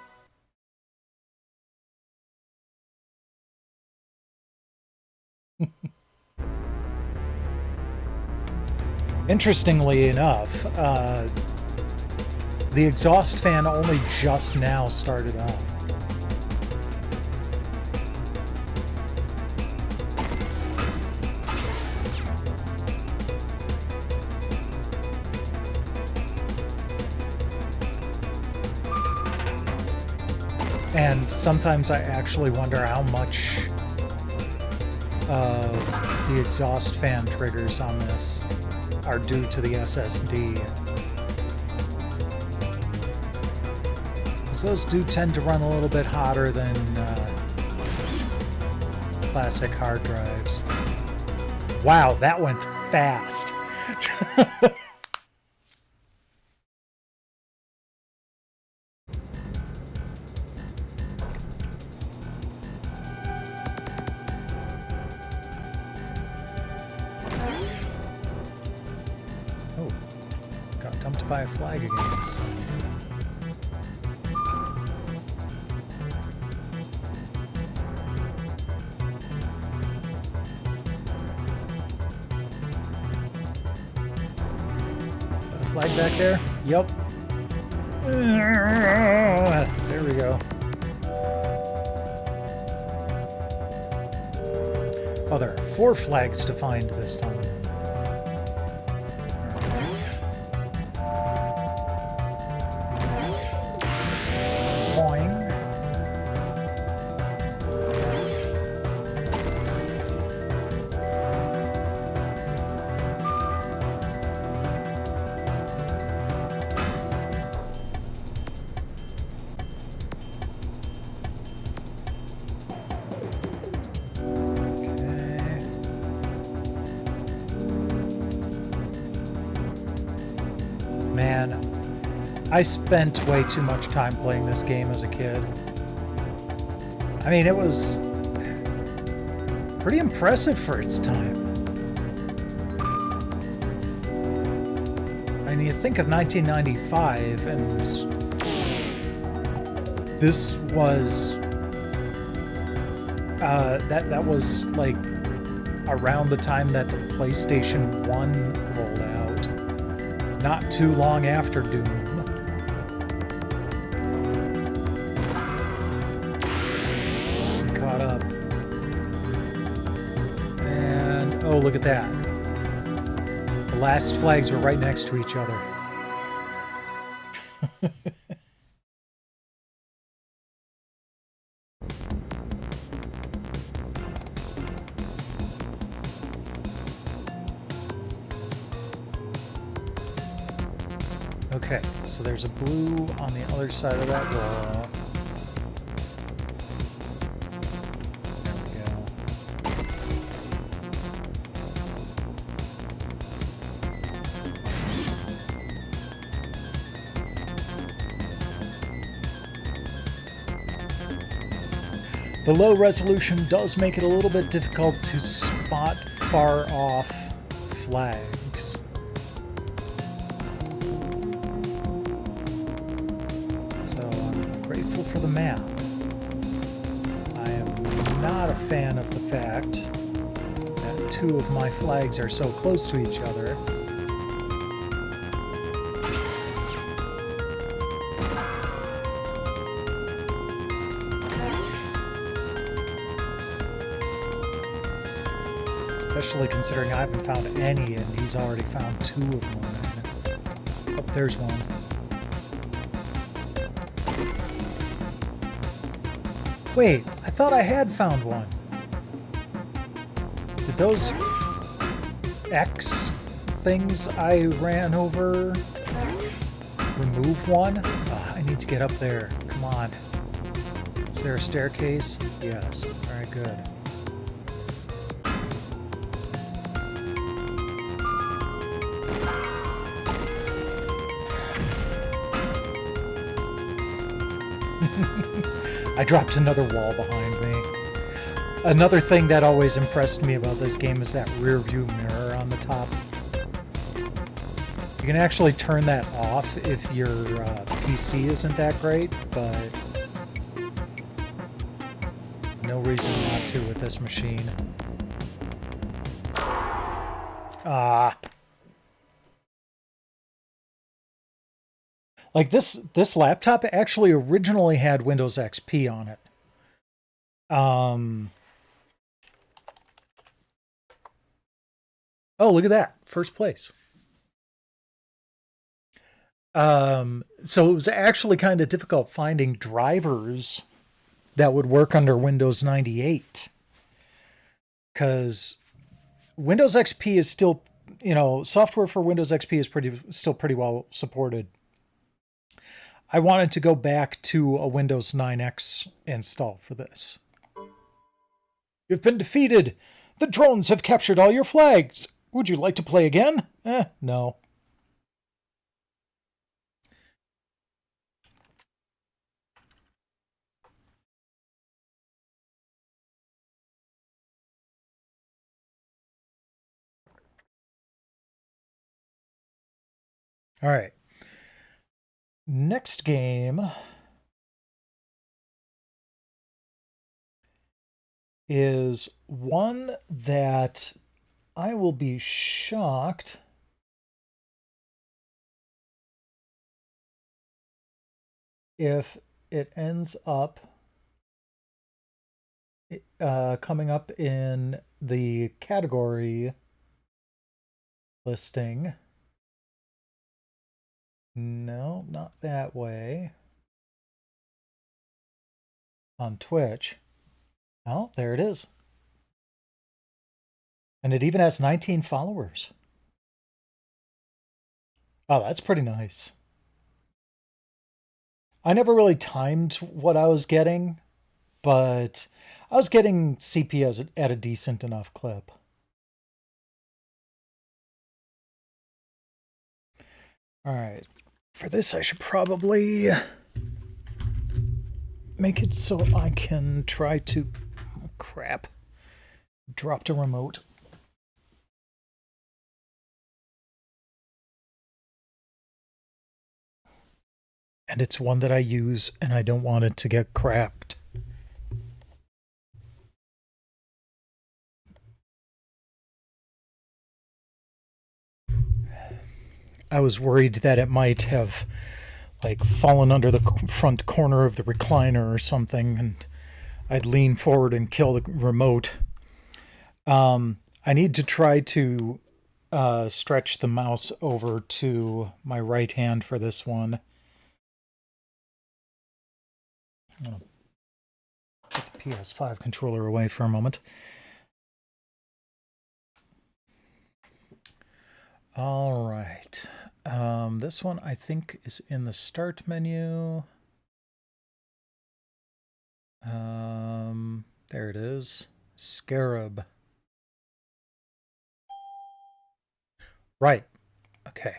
Interestingly enough, the exhaust fan only just now started up. And sometimes I actually wonder how much of the exhaust fan triggers on this are due to the SSD. Because those do tend to run a little bit hotter than classic hard drives. Wow, that went fast. Oh, got dumped by a flag again this time. Got a flag back there? Yep. There we go. Oh, there are 4 flags to find this time. Boing. Man, I spent way too much time playing this game as a kid. I mean, it was pretty impressive for its time. I mean, you think of 1995, and this was that was like around the time that the PlayStation 1 rolled out. Not too long after Doom. Caught up. And, oh, look at that. A last flags were right next to each other. Okay, so there's a blue on the other side of that wall. The low resolution does make it a little bit difficult to spot far off flags. So I'm grateful for the map. I am not a fan of the fact that two of my flags are so close to each other. Especially considering I haven't found any and he's already found two of them. Oh, there's one. Wait, I thought I had found one. Did those X things I ran over remove one? I need to get up there. Come on. Is there a staircase? Yes. Alright, good. I dropped another wall behind me. Another thing that always impressed me about this game is that rear view mirror on the top. You can actually turn that off if your PC isn't that great, but no reason not to with this machine. Like this laptop actually originally had Windows XP on it. Oh, look at that. First place. So it was actually kind of difficult finding drivers that would work under Windows 98. Because Windows XP is still, software for Windows XP is still pretty well supported. I wanted to go back to a Windows 9X install for this. You've been defeated. The drones have captured all your flags. Would you like to play again? No. All right. Next game is one that I will be shocked if it ends up coming up in the category listing. No, not that way. On Twitch. Oh, there it is. And it even has 19 followers. Oh, that's pretty nice. I never really timed what I was getting, but I was getting CP at a decent enough clip. All right. For this, I should probably make it so I can try to... Oh, crap. Dropped a remote. And it's one that I use, and I don't want it to get cracked. I was worried that it might have like fallen under the front corner of the recliner or something, and I'd lean forward and kill the remote. I need to try to stretch the mouse over to my right hand for this one. I'll put the PS5 controller away for a moment. All right. This one I think is in the start menu. There it is. Scarab. Right. Okay.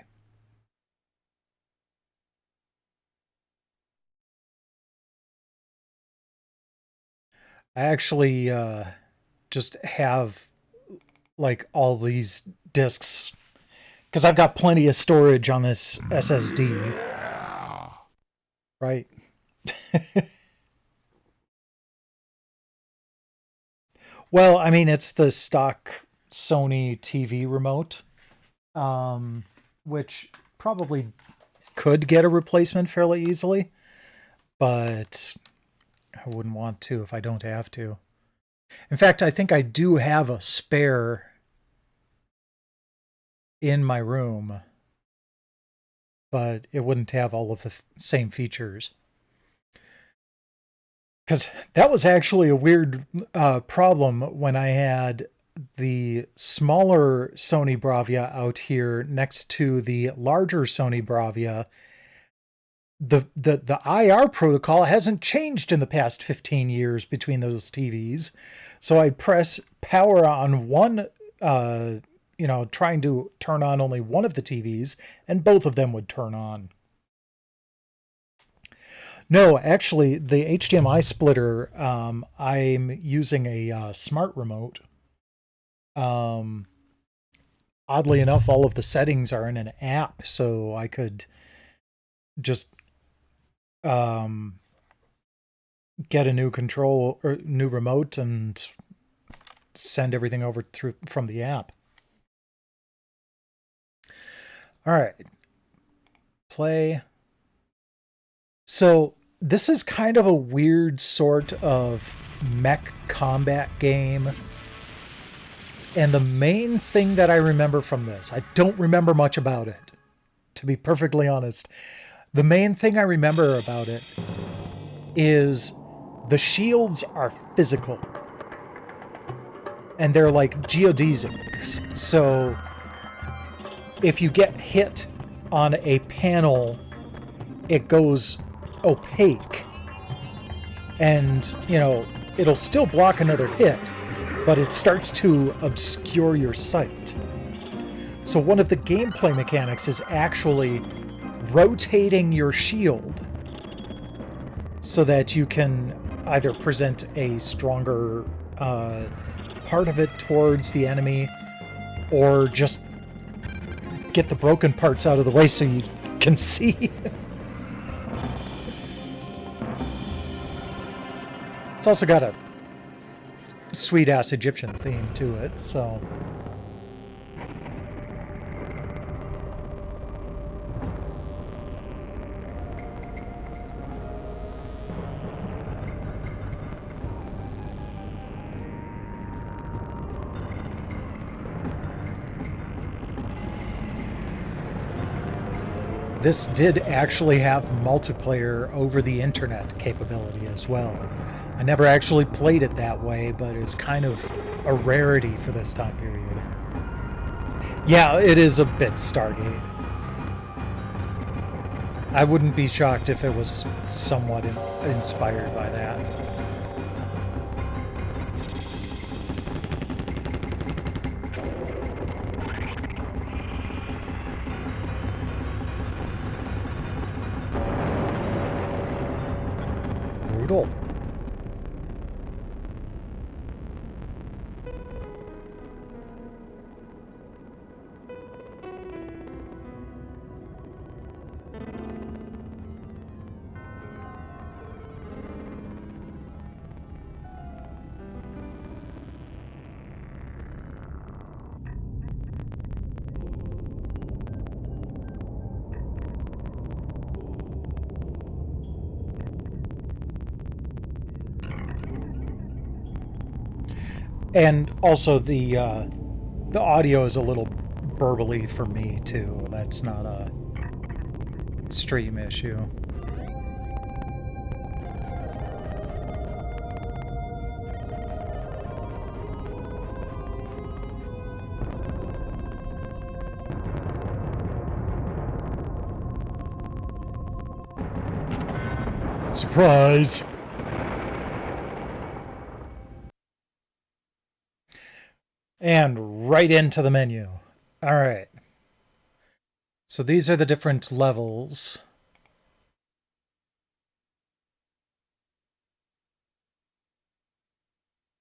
I actually just have like all these discs because I've got plenty of storage on this SSD. Right. Well, I mean, it's the stock Sony TV remote, which probably could get a replacement fairly easily, but I wouldn't want to if I don't have to. In fact, I think I do have a spare in my room, but it wouldn't have all of the same features. Because that was actually a weird problem when I had the smaller Sony Bravia out here next to the larger Sony Bravia. The IR protocol hasn't changed in the past 15 years between those TVs. So I'd press power on one, trying to turn on only one of the TVs, and both of them would turn on. No, actually, the HDMI splitter, I'm using a smart remote. Oddly enough, all of the settings are in an app, so I could just get a new control or new remote and send everything over through from the app. All right. Play. So this is kind of a weird sort of mech combat game. And the main thing that I remember from this, I don't remember much about it, to be perfectly honest. The main thing I remember about it is the shields are physical. And they're like geodesics. So if you get hit on a panel, it goes opaque. And, it'll still block another hit, but it starts to obscure your sight. So one of the gameplay mechanics is actually rotating your shield so that you can either present a stronger part of it towards the enemy or just get the broken parts out of the way so you can see. It's also got a sweet-ass Egyptian theme to it, so... This did actually have multiplayer over the internet capability as well. I never actually played it that way, but it's kind of a rarity for this time period. Yeah, it is a bit Stargate. I wouldn't be shocked if it was somewhat inspired by that. Brutal. And also the audio is a little burbly for me, too. That's not a stream issue. Surprise! And right into the menu. Alright. So these are the different levels.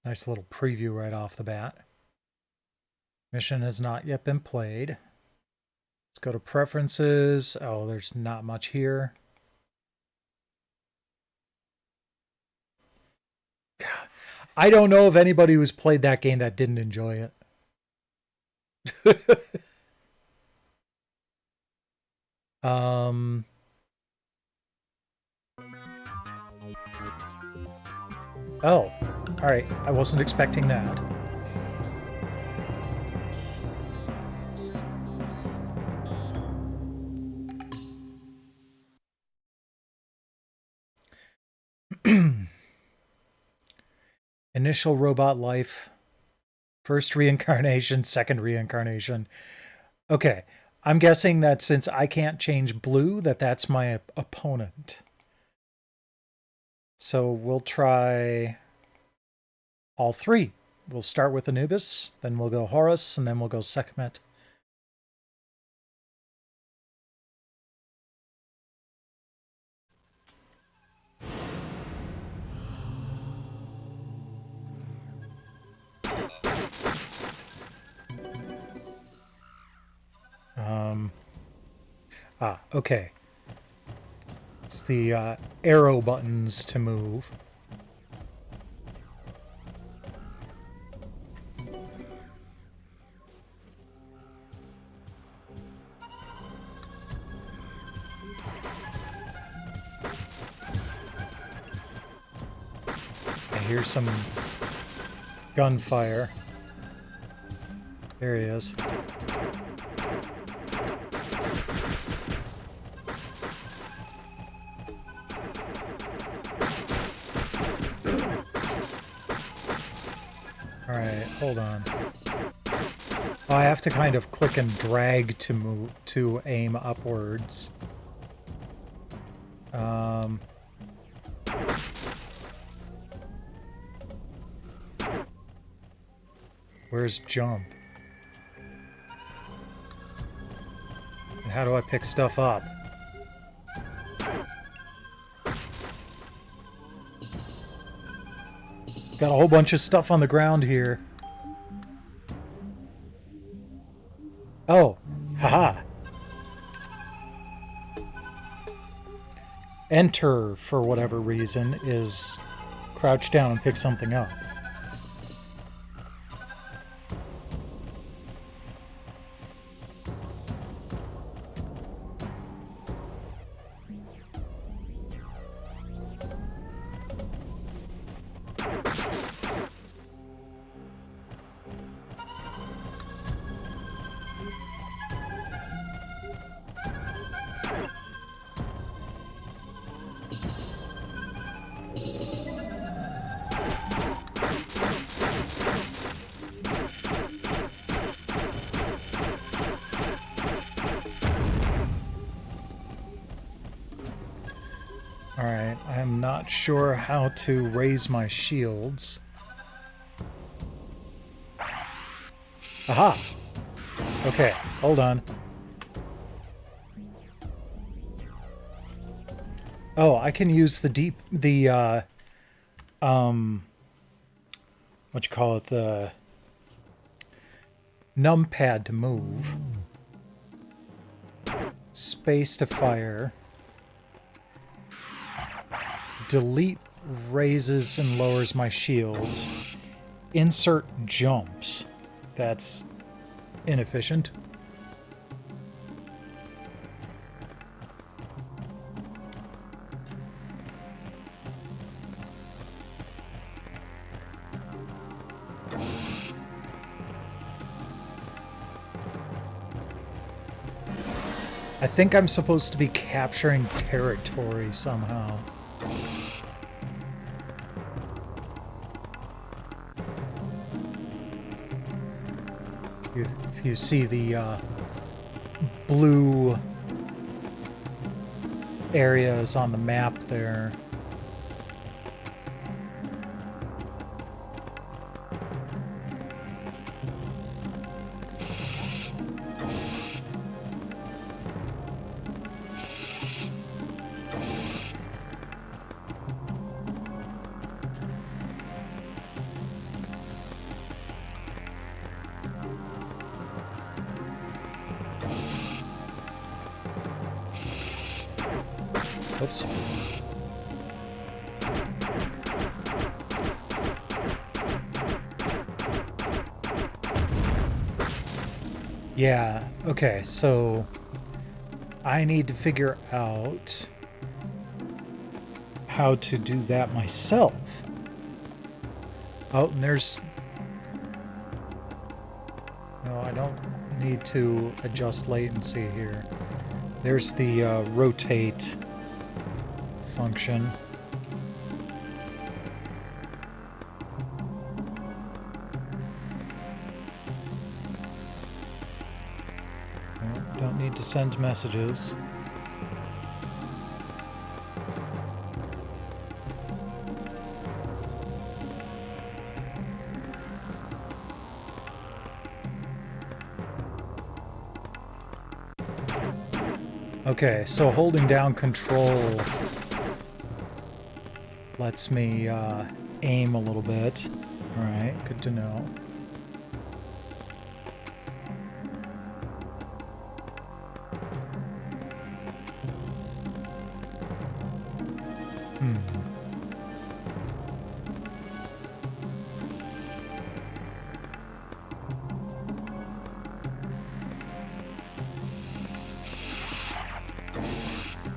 Nice little preview right off the bat. Mission has not yet been played. Let's go to preferences. Oh, there's not much here. God, I don't know of anybody who's played that game that didn't enjoy it. Oh, alright. I wasn't expecting that. Initial robot life. First reincarnation, second reincarnation. Okay. I'm guessing that since I can't change blue, that's my opponent. So we'll try all three. We'll start with Anubis, then we'll go Horus, and then we'll go Sekhmet. Okay. It's the arrow buttons to move. I hear some gunfire. There he is. Alright, hold on. Oh, I have to kind of click and drag to move to aim upwards. Where's jump? And how do I pick stuff up? Got a whole bunch of stuff on the ground here. Oh, haha. Enter, for whatever reason, is crouch down and pick something up. Alright, I'm not sure how to raise my shields. Aha! Okay, hold on. Oh, I can use what you call it, the numpad to move. Space to fire. Delete raises and lowers my shields. Insert jumps. That's inefficient. think I'm supposed to be capturing territory somehow. If you see the blue areas on the map there. Oops. Yeah, okay, so I need to figure out how to do that myself. Oh, and there's... No, I don't need to adjust latency here. There's the rotate function. Don't need to send messages. Okay, so holding down control lets me aim a little bit. Alright, good to know.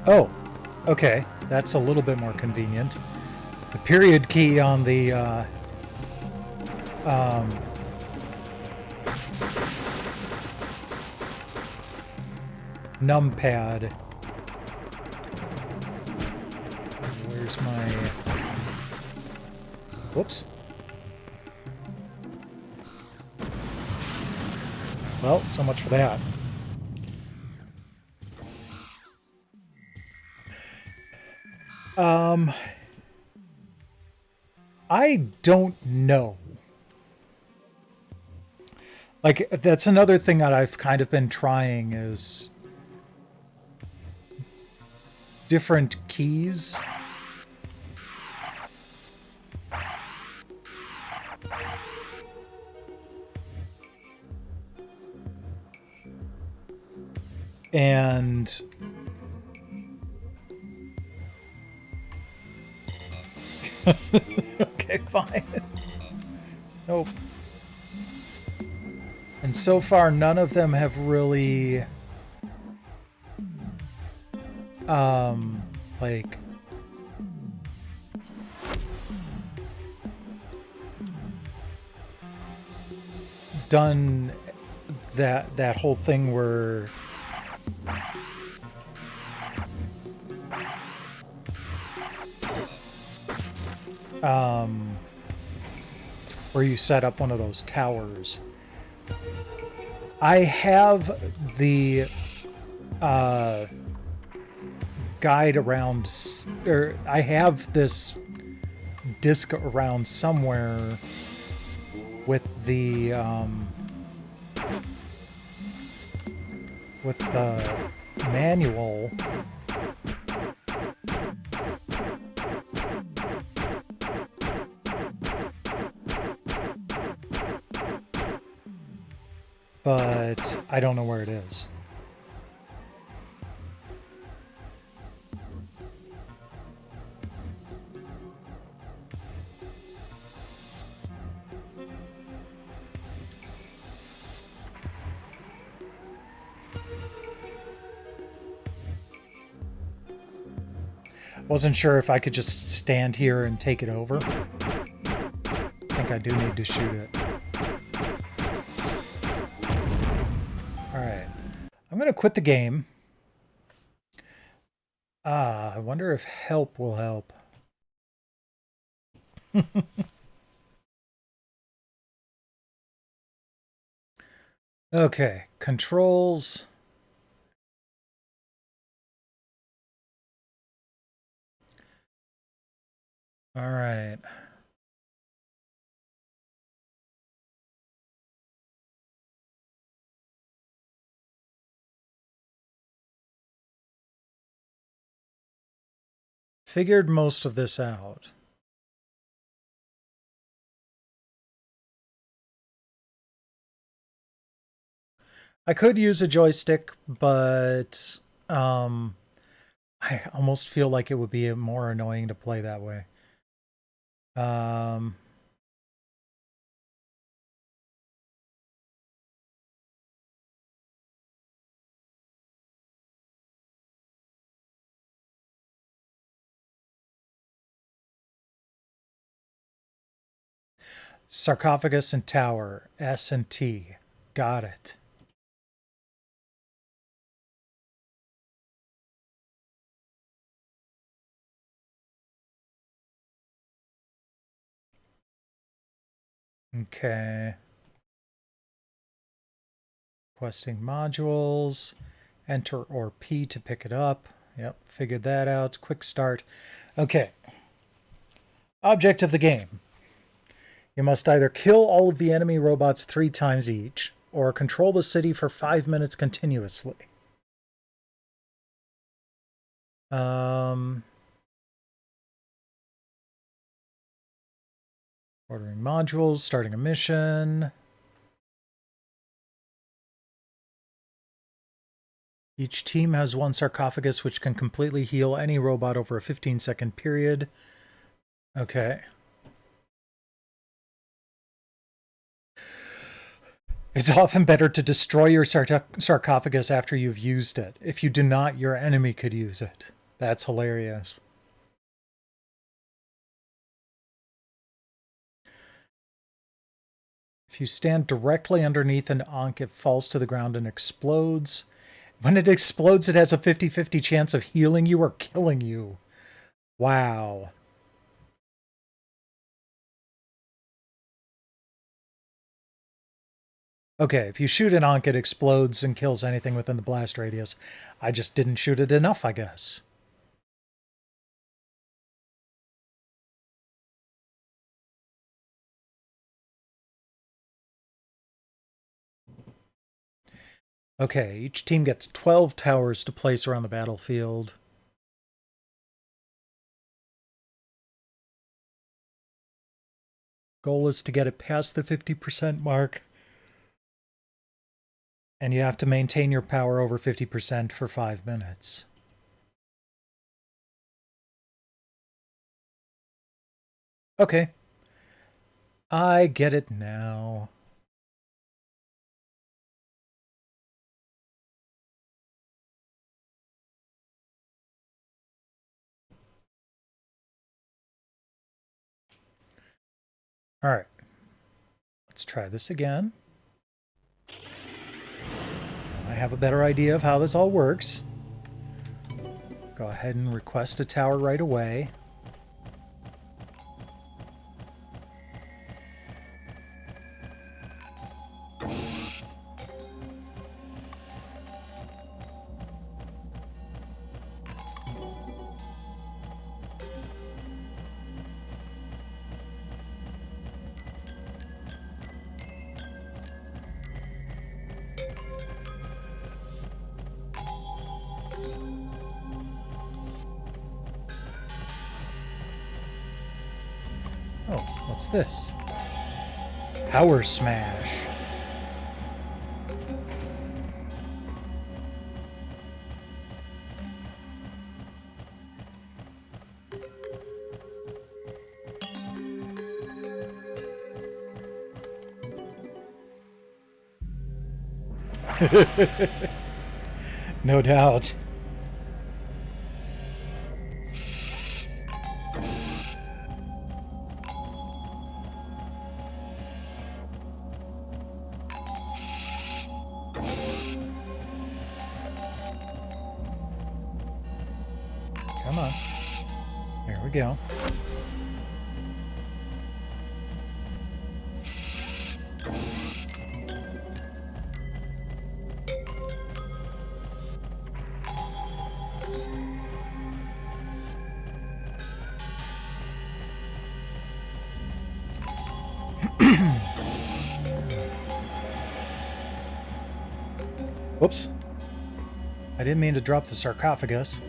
Oh, okay. That's a little bit more convenient. The period key on the numpad. Where's my... Whoops. Well, so much for that. I don't know. Like, that's another thing that I've kind of been trying is different keys. And okay, fine. Nope. And so far, none of them have really, like, done that whole thing where where you set up one of those towers. I have the guide around, or I have this disc around somewhere with the manual. But I don't know where it is. Wasn't sure if I could just stand here and take it over. I think I do need to shoot it. Alright. I'm going to quit the game I wonder if help will help. Okay, controls. All right. Figured most of this out. I could use a joystick, but I almost feel like it would be more annoying to play that way. Sarcophagus and tower, S and T. Got it. Okay. Requesting modules. Enter or P to pick it up. Yep, figured that out. Quick start. Okay. Object of the game. You must either kill all of the enemy robots 3 times each, or control the city for 5 minutes continuously. Ordering modules, starting a mission. Each team has 1 sarcophagus which can completely heal any robot over a 15-second period. Okay. It's often better to destroy your sarcophagus after you've used it. If you do not, your enemy could use it. That's hilarious. If you stand directly underneath an Ankh, it falls to the ground and explodes. When it explodes, it has a 50-50 chance of healing you or killing you. Wow. Okay, if you shoot an Ankh, it explodes and kills anything within the blast radius. I just didn't shoot it enough, I guess. Okay, each team gets 12 towers to place around the battlefield. Goal is to get it past the 50% mark. And you have to maintain your power over 50% for 5 minutes. Okay. I get it now. All right. Let's try this again. I have a better idea of how this all works. Go ahead and request a tower right away. Oh, what's this? Power Smash. No doubt. Come on. There we go. Whoops. I didn't mean to drop the sarcophagus.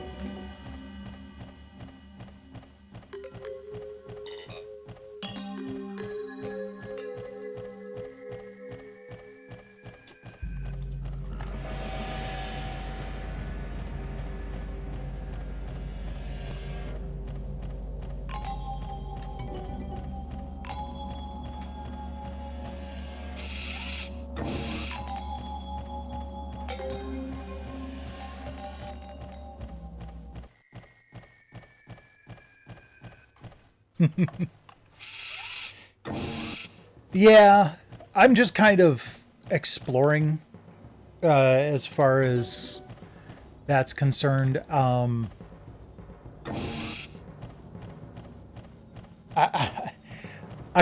Yeah, I'm just kind of exploring as far as that's concerned. I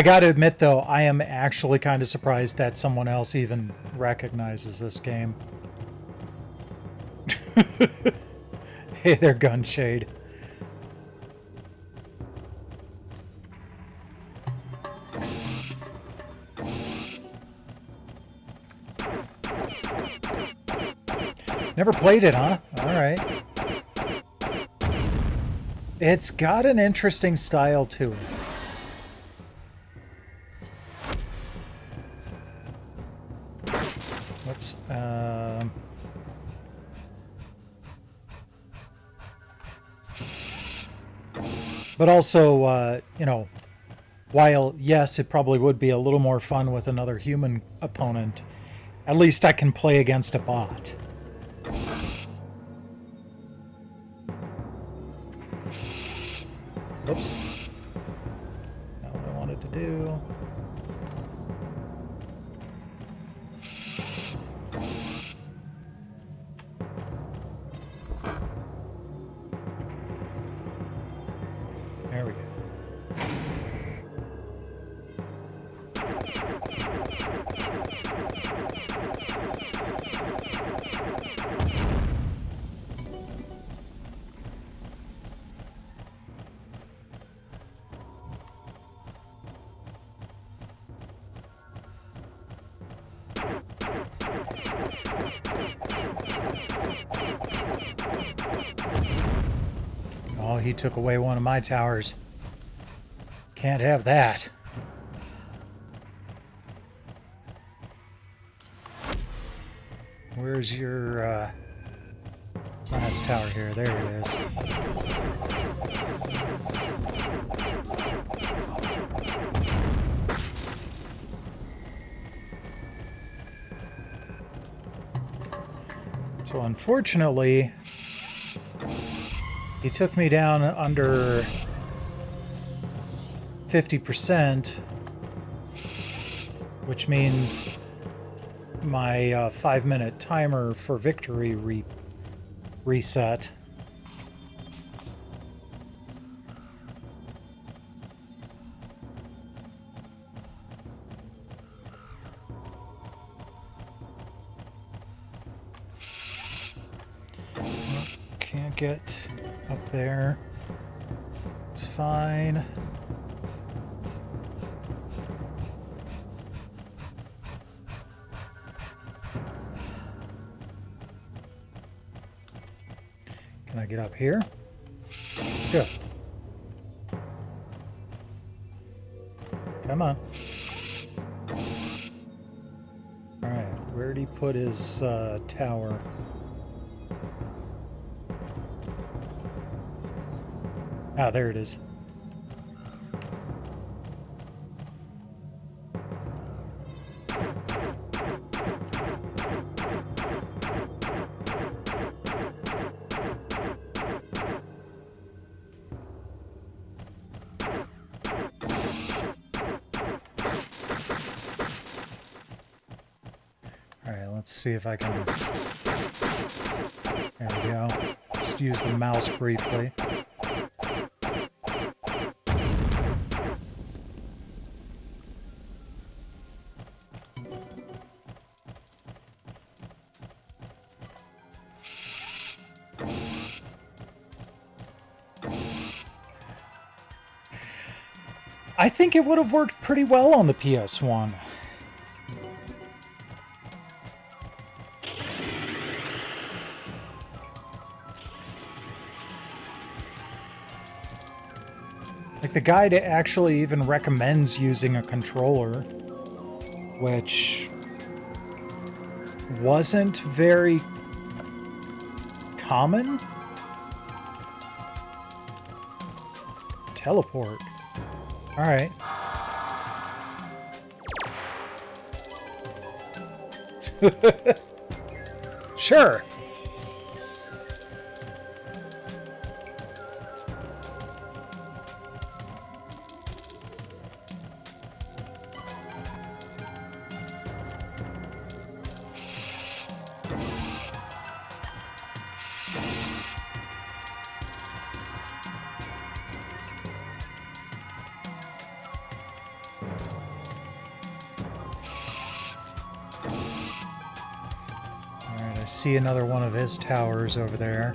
gotta admit, though, I am actually kind of surprised that someone else even recognizes this game. Hey there, Gunshade. Never played it, huh? Alright. It's got an interesting style to it. Whoops. But also, you know, while, yes, it probably would be a little more fun with another human opponent, at least I can play against a bot. Oops. Not what I wanted to do. There we go. Oh, he took away one of my towers. Can't have that. Where's your last tower here? There it is. So unfortunately, he took me down under 50%, which means my 5-minute timer for victory reset. Can't get up there. It's fine. Can I get up here? Good. Come on. Alright, where'd he put his tower? Ah, there it is. Alright, let's see if I can... There we go. Just use the mouse briefly. I think it would have worked pretty well on the PS1. Like, the guide actually even recommends using a controller, which wasn't very common. Teleport. Alright. Sure. I see another one of his towers over there.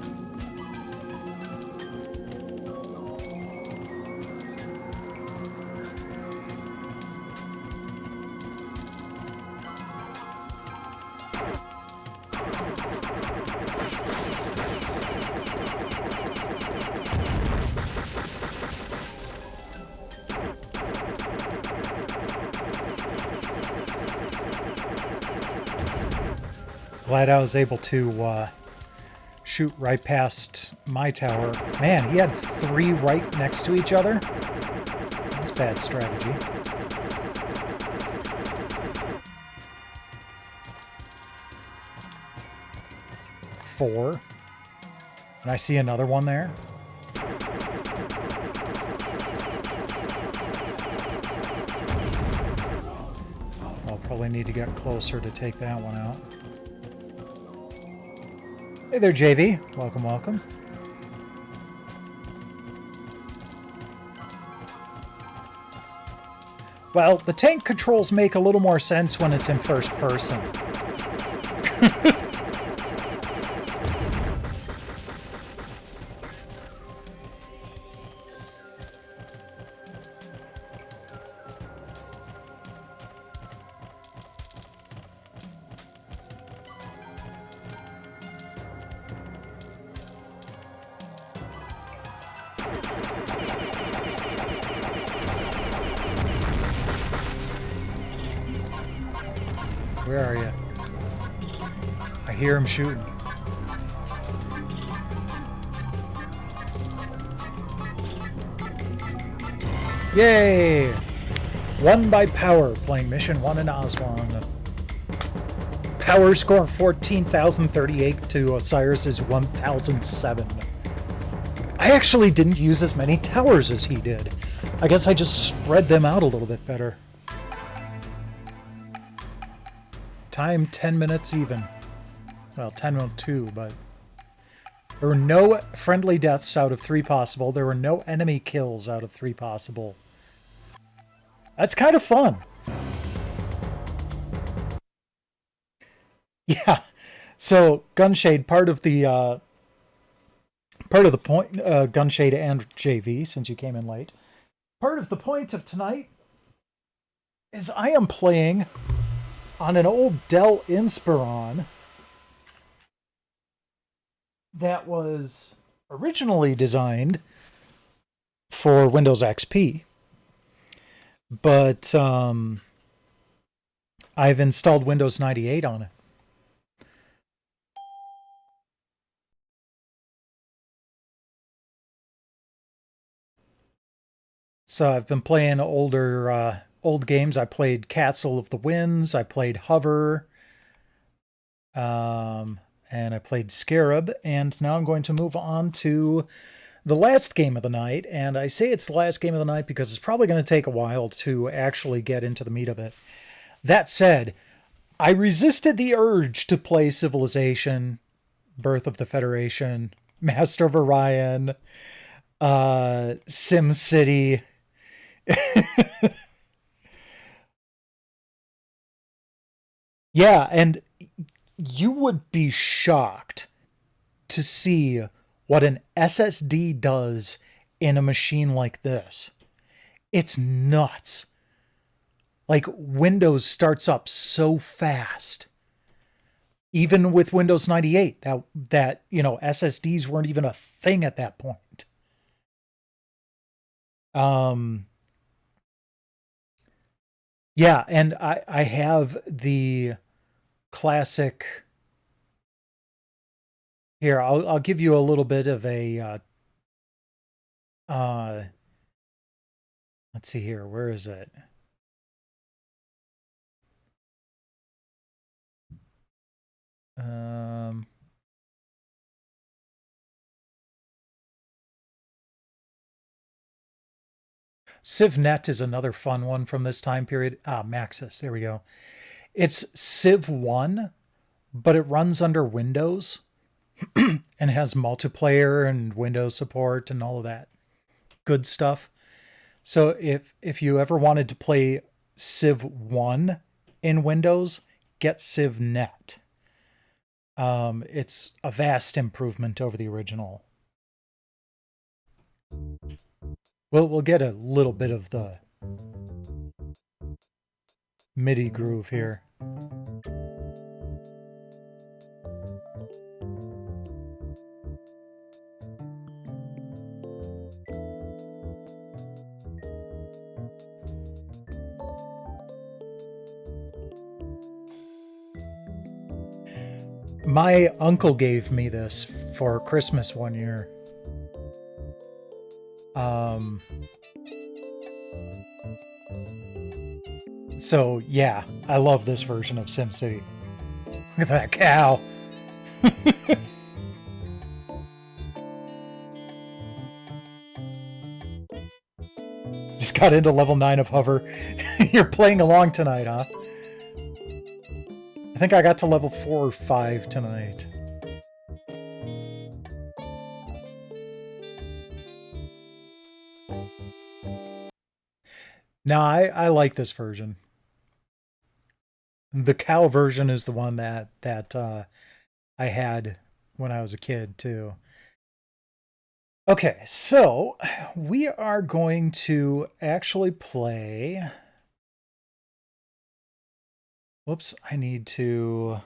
Glad I was able to shoot right past my tower. Man, he had 3 right next to each other. That's bad strategy. Four. And I see another one there. I'll probably need to get closer to take that one out. Hey there, JV. Welcome, welcome. Well, the tank controls make a little more sense when it's in first person. Where are you? I hear him shooting. Yay! Won by power, playing Mission 1 in Aswan. Power score 14,038 to Osiris's 1,007. I actually didn't use as many towers as he did. I guess I just spread them out a little bit better. Time 10 minutes even. Well, 10:02, but there were no friendly deaths out of 3 possible. There were no enemy kills out of 3 possible. That's kind of fun. Yeah. So Gunshade, part of the point, Gunshade and JV, since you came in late. Part of the point of tonight is I am playing on an old Dell Inspiron that was originally designed for Windows XP, but I've installed Windows 98 on it. So I've been playing older old games. I played Castle of the Winds, I played Hover, and I played Scarab, and now I'm going to move on to the last game of the night, and I say it's the last game of the night because it's probably going to take a while to actually get into the meat of it. That said, I resisted the urge to play Civilization, Birth of the Federation, Master of Orion, SimCity. Yeah, and you would be shocked to see what an SSD does in a machine like this. It's nuts. Like Windows starts up so fast. Even with Windows 98, that SSDs weren't even a thing at that point. Um yeah, and I have the classic. Here, I'll give you a little bit of a uh let's see here, where is it? Um CivNet is another fun one from this time period. Maxis, there we go. It's Civ 1, but it runs under Windows and has multiplayer and Windows support and all of that good stuff. So if you ever wanted to play Civ 1 in Windows, get CivNet. It's a vast improvement over the original. We'll get a little bit of the MIDI groove here. My uncle gave me this for Christmas one year. So yeah, I love this version of SimCity. Look at that cow. Just got into level 9 of Hover. You're playing along tonight, huh? I think I got to level 4 or 5 tonight. No, I like this version. The cow version is the one that I had when I was a kid too. Okay, so we are going to actually play. Whoops, I need to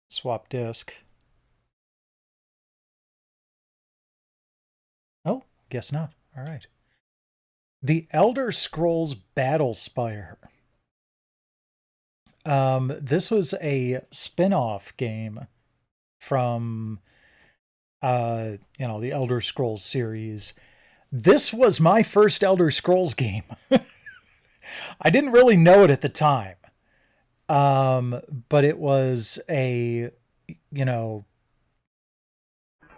swap disk. Oh, guess not. All right. The Elder Scrolls Battlespire. This was a spin-off game from the Elder Scrolls series. This was my first Elder Scrolls game. I didn't really know it at the time. But it was it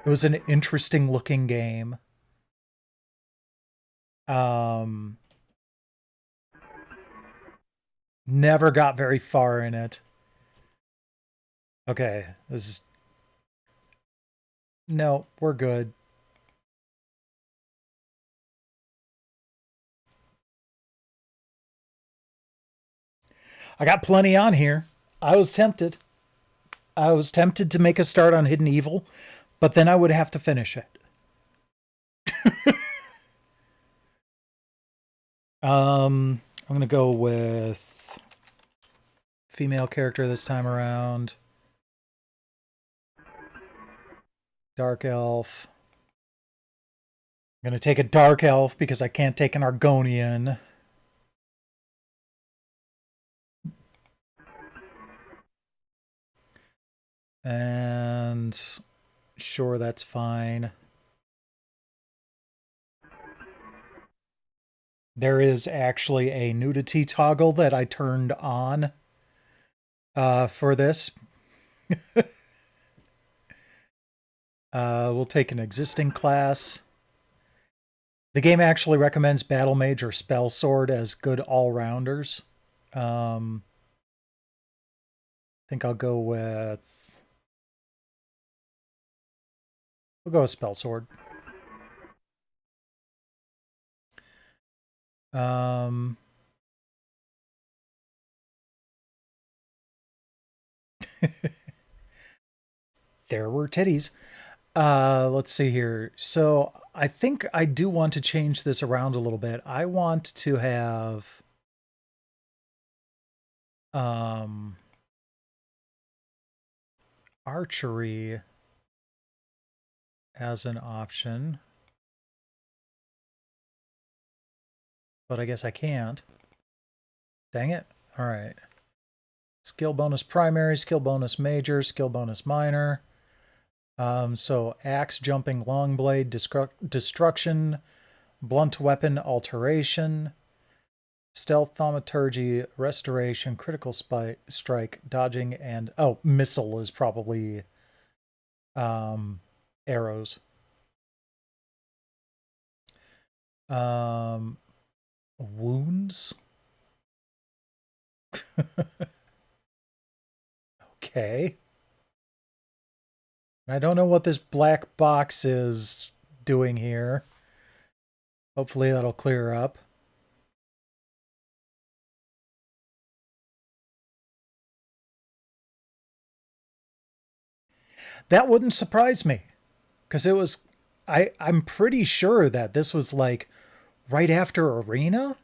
was an interesting looking game. Never got very far in it. Okay, no, we're good. I got plenty on here. I was tempted. I was tempted to make a start on Hidden Evil, but then I would have to finish it. I'm gonna go with female character this time around. Dark elf. I'm gonna take a dark elf because I can't take an Argonian. And sure, that's fine. There is actually a nudity toggle that I turned on for this. We'll take an existing class. The game actually recommends Battle Mage or Spell Sword as good all-rounders. I think I'll go with... We'll go with Spell Sword. There were titties. Let's see here. So I think I do want to change this around a little bit. I want to have archery as an option. But I guess I can't. Dang it. All right. Skill bonus primary, skill bonus major, skill bonus minor. So axe, jumping, long blade, destruction, blunt weapon, alteration, stealth, thaumaturgy, restoration, critical strike, dodging, and missile is probably arrows. Wounds. Okay. I don't know what this black box is doing here. Hopefully that'll clear up. That wouldn't surprise me. Because it was... I'm pretty sure that this was like right after Arena?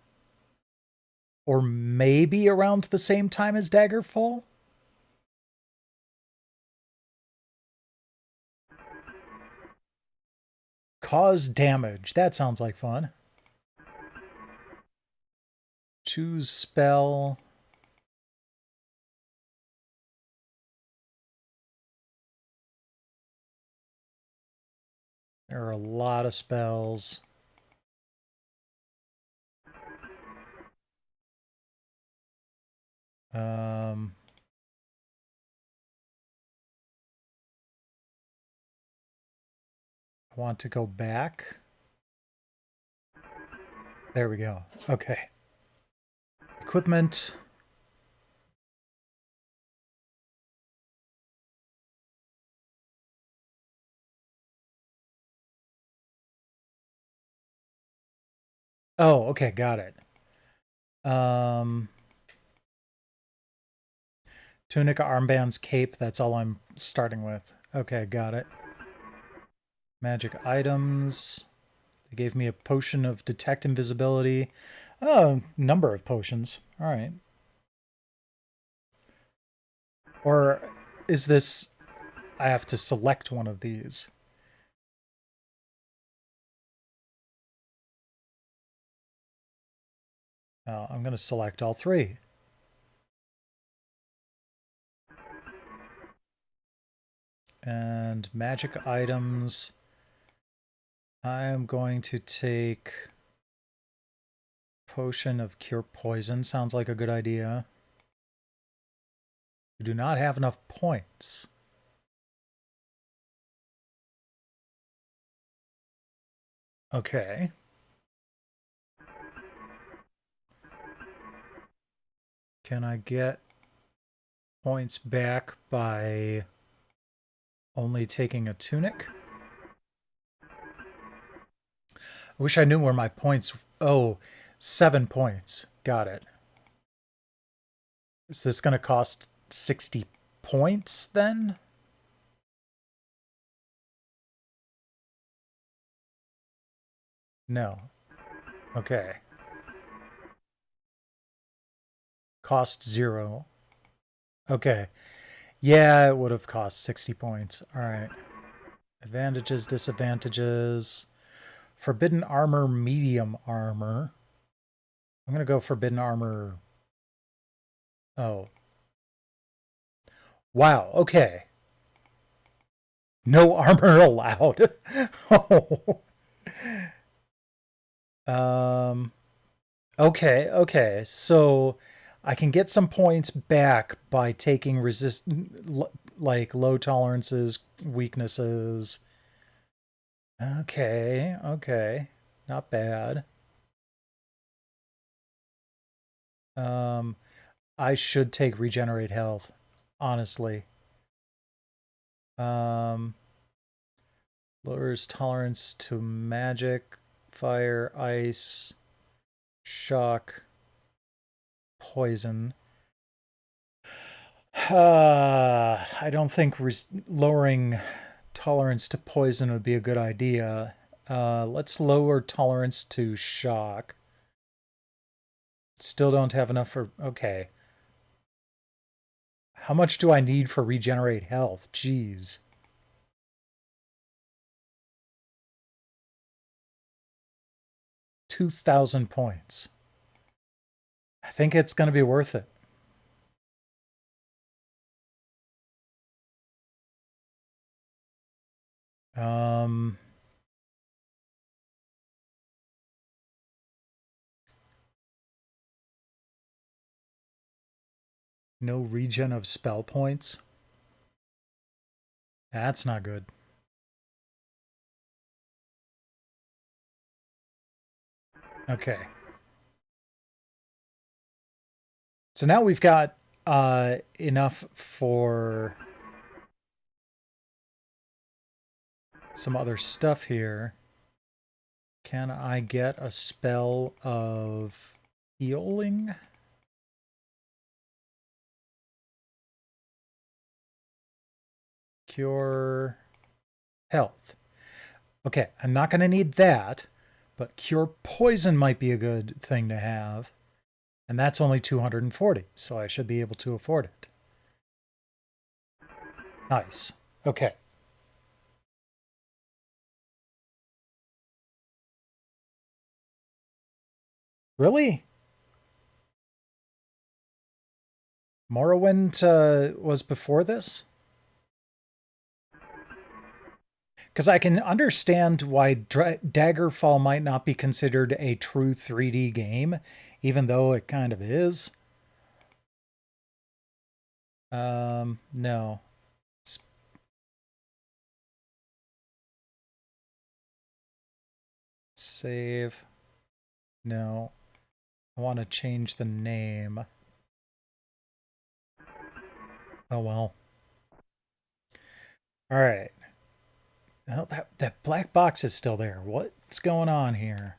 Or maybe around the same time as Daggerfall? Cause damage. That sounds like fun. Choose spell. There are a lot of spells. I want to go back. There we go. Okay. Equipment. Oh, okay, got it. Tunic, armbands, cape, that's all I'm starting with. Okay, got it. Magic items. They gave me a potion of detect invisibility. Oh, number of potions. All right. Or is this... I have to select one of these. I'm going to select all three. And magic items. I am going to take potion of cure poison. Sounds like a good idea. We do not have enough points. Okay. Can I get points back by only taking a tunic? I wish I knew where my points... Oh, 7 points. Got it. Is this going to cost 60 points then? No. Okay. Cost 0. Okay. Yeah, it would have cost 60 points. All right. Advantages, disadvantages. Forbidden armor, medium armor. I'm going to go forbidden armor. Oh. Wow, okay. No armor allowed. Oh. Okay. So I can get some points back by taking like low tolerances, weaknesses. Okay. Not bad. I should take regenerate health, honestly. Lowers tolerance to magic, fire, ice, shock, poison. I don't think lowering tolerance to poison would be a good idea. Let's lower tolerance to shock. Still don't have enough for... Okay. How much do I need for regenerate health? Jeez. 2,000 points. I think it's going to be worth it. No regen of spell points. That's not good. Okay. So now we've got enough for some other stuff here. Can I get a spell of healing? Cure health. Okay, I'm not going to need that, but cure poison might be a good thing to have. And that's only 240, so I should be able to afford it. Nice. Okay. Really? Morrowind was before this? Because I can understand why Daggerfall might not be considered a true 3D game, even though it kind of is. No. Save. No. I want to change the name. Oh well. All right. Well, that black box is still there. What's going on here?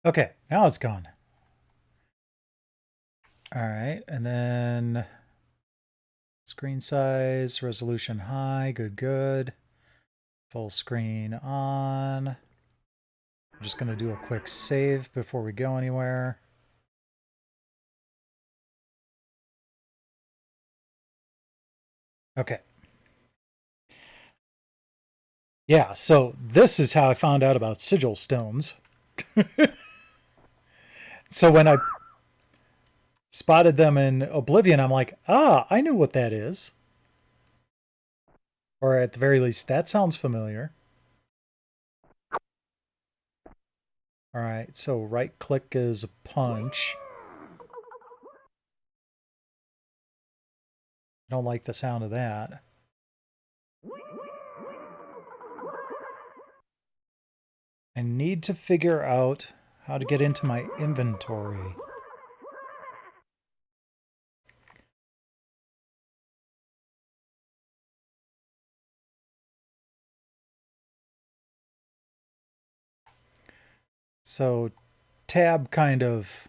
Okay, now it's gone. All right, and then screen size, resolution high, good. Full screen on. I'm just going to do a quick save before we go anywhere. Okay. Yeah, so this is how I found out about sigil stones. So when I spotted them in Oblivion, I'm like, ah, I knew what that is. Or at the very least, that sounds familiar. All right, so right click is a punch. I don't like the sound of that. I need to figure out how to get into my inventory. So tab kind of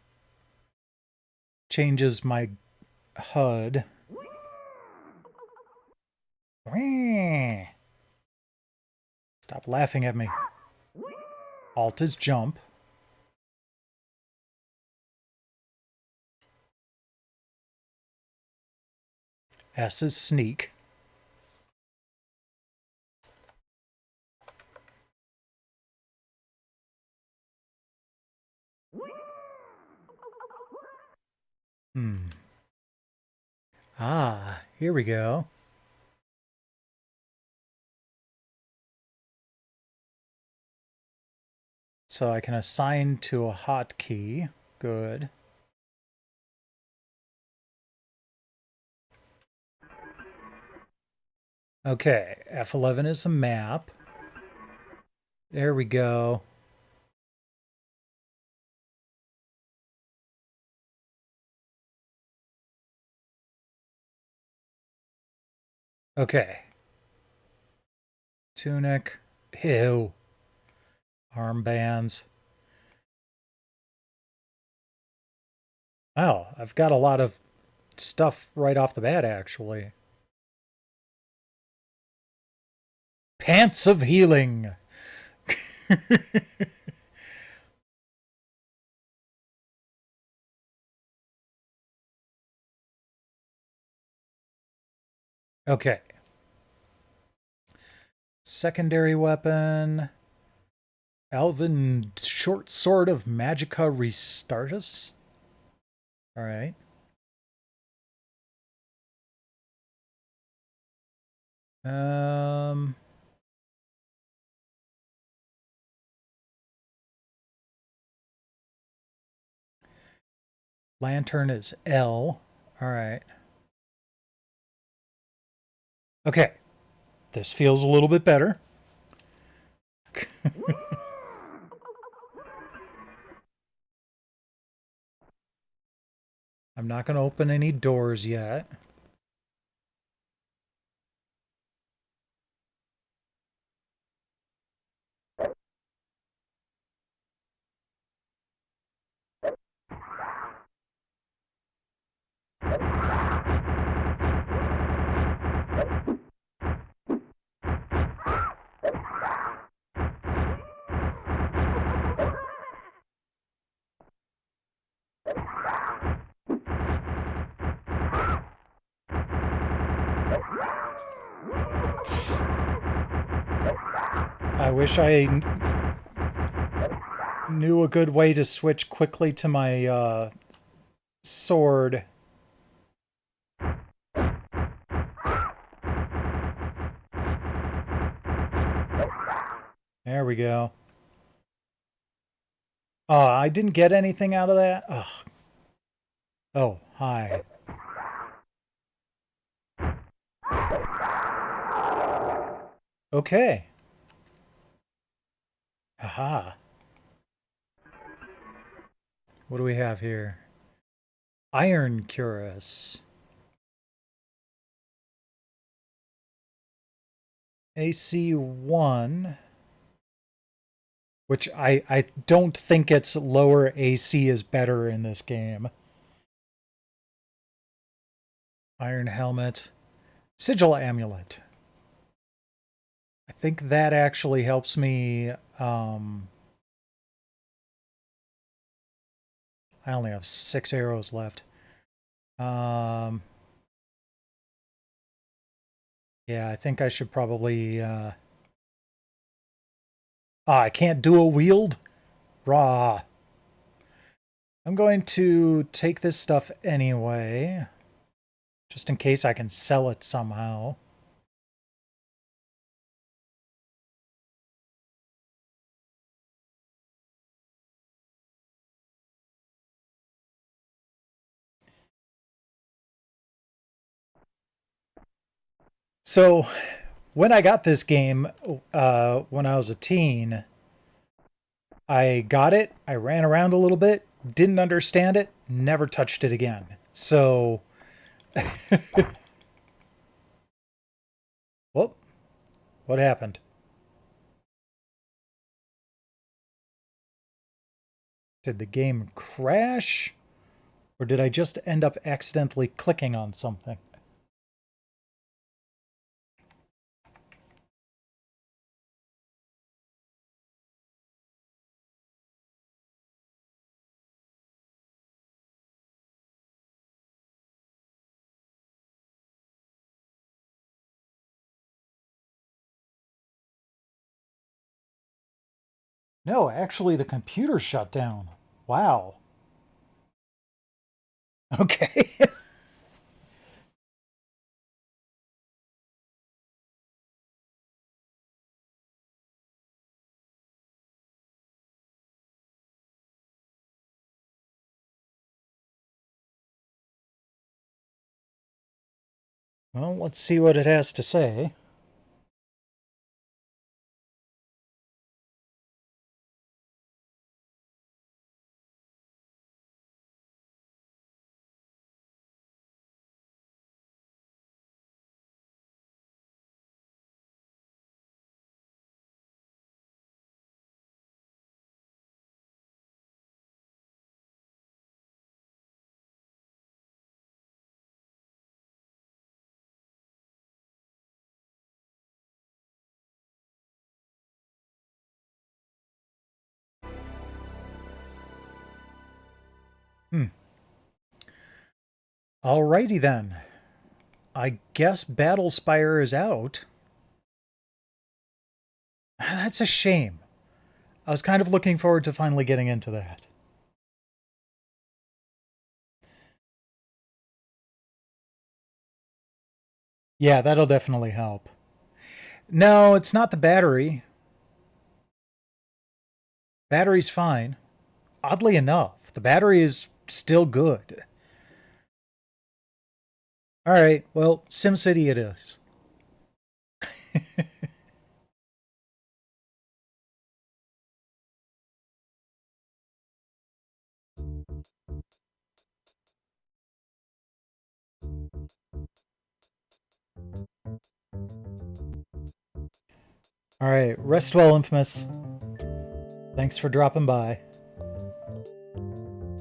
changes my HUD. Stop laughing at me. Alt is jump. S is sneak. Ah, here we go. So I can assign to a hotkey. Good. Okay, F11 is a map. There we go. Okay. Tunic. Ew. Armbands. Oh, I've got a lot of stuff right off the bat, actually. Pants of healing. Okay. Secondary weapon. Alvin short sword of Magica Restartus. All right. Um. Lantern is L. All right. Okay. This feels a little bit better. I'm not going to open any doors yet. I wish I knew a good way to switch quickly to my sword. There we go. I didn't get anything out of that. Ugh. Oh, hi. Okay. Aha. What do we have here? Iron Cuirass. AC1. Which I don't think its lower AC is better in this game. Iron Helmet. Sigil Amulet. I think that actually helps me. I only have 6 arrows left. Yeah, I think I should probably. I can't dual wield? Raw. I'm going to take this stuff anyway, just in case I can sell it somehow. So, when I got this game, when I was a teen, I got it, I ran around a little bit, didn't understand it, never touched it again. So, whoop, what happened? Did the game crash? Or did I just end up accidentally clicking on something? No, actually, the computer shut down. Wow. Okay. Well, let's see what it has to say. Alrighty then. I guess Battlespire is out. That's a shame. I was kind of looking forward to finally getting into that. Yeah, that'll definitely help. No, it's not the battery. Battery's fine. Oddly enough, the battery is still good. Alright, well, SimCity it is. Alright, rest well, Infamous. Thanks for dropping by.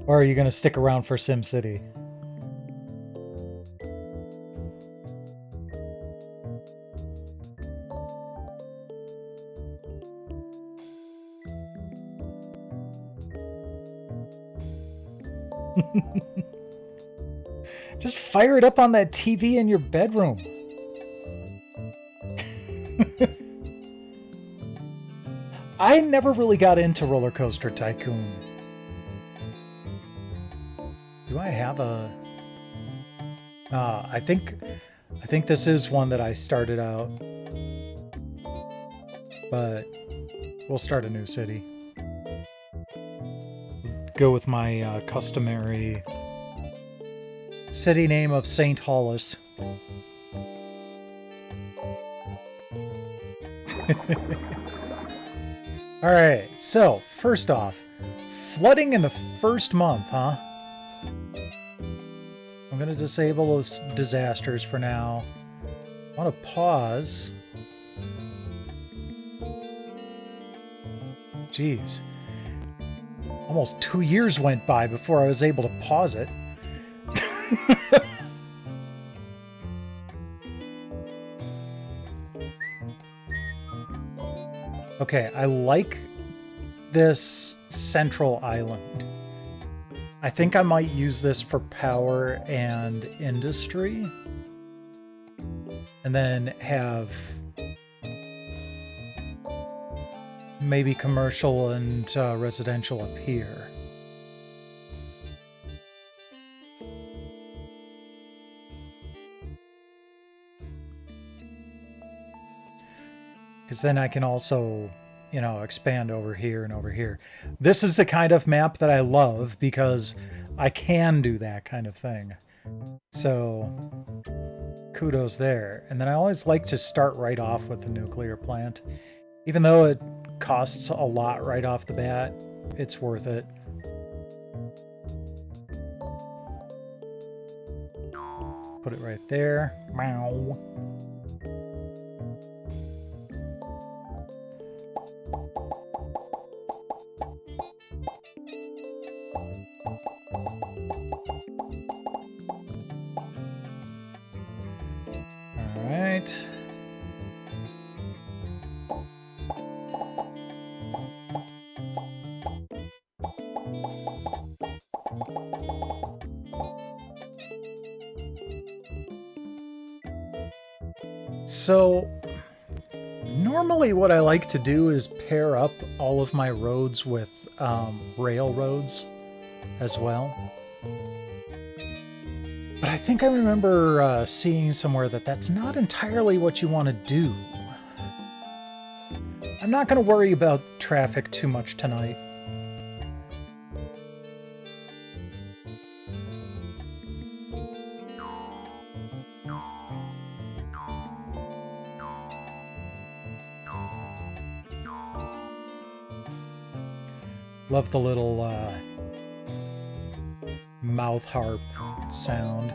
Or are you going to stick around for SimCity? Just fire it up on that TV in your bedroom. I never really got into Roller Coaster Tycoon. Do I have a... I think this is one that I started out. But we'll start a new city. Go with my customary city name of St. Hollis. Alright, so, first off, flooding in the first month, huh? I'm going to disable those disasters for now. I want to pause. Jeez. Almost 2 years went by before I was able to pause it. Okay, I like this central island. I think I might use this for power and industry. And then have maybe commercial and residential up here. Because then I can also, you know, expand over here and over here. This is the kind of map that I love because I can do that kind of thing. So, kudos there. And then I always like to start right off with the nuclear plant. Even though it costs a lot right off the bat, it's worth it. Put it right there. Meow. Alright. So, normally what I like to do is pair up all of my roads with railroads as well. But I think I remember seeing somewhere that that's not entirely what you want to do. I'm not going to worry about traffic too much tonight. Love the little mouth harp sound.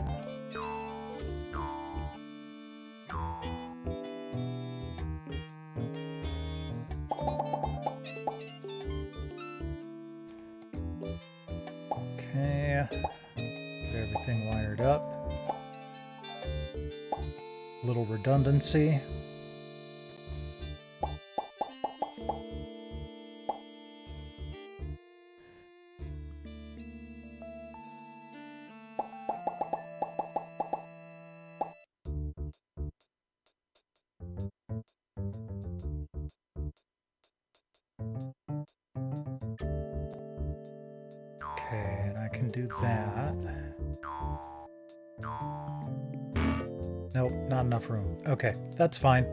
Okay, get everything wired up. Little redundancy. Okay, and I can do that. Nope, not enough room. Okay, that's fine.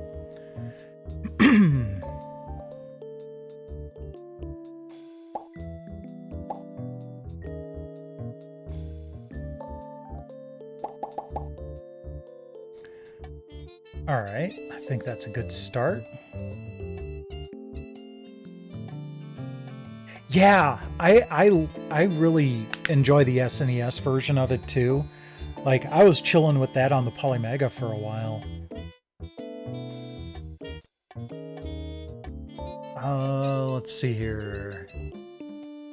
All right, I think that's a good start. Yeah, I really enjoy the SNES version of it too. Like, I was chilling with that on the Polymega for a while. Let's see here.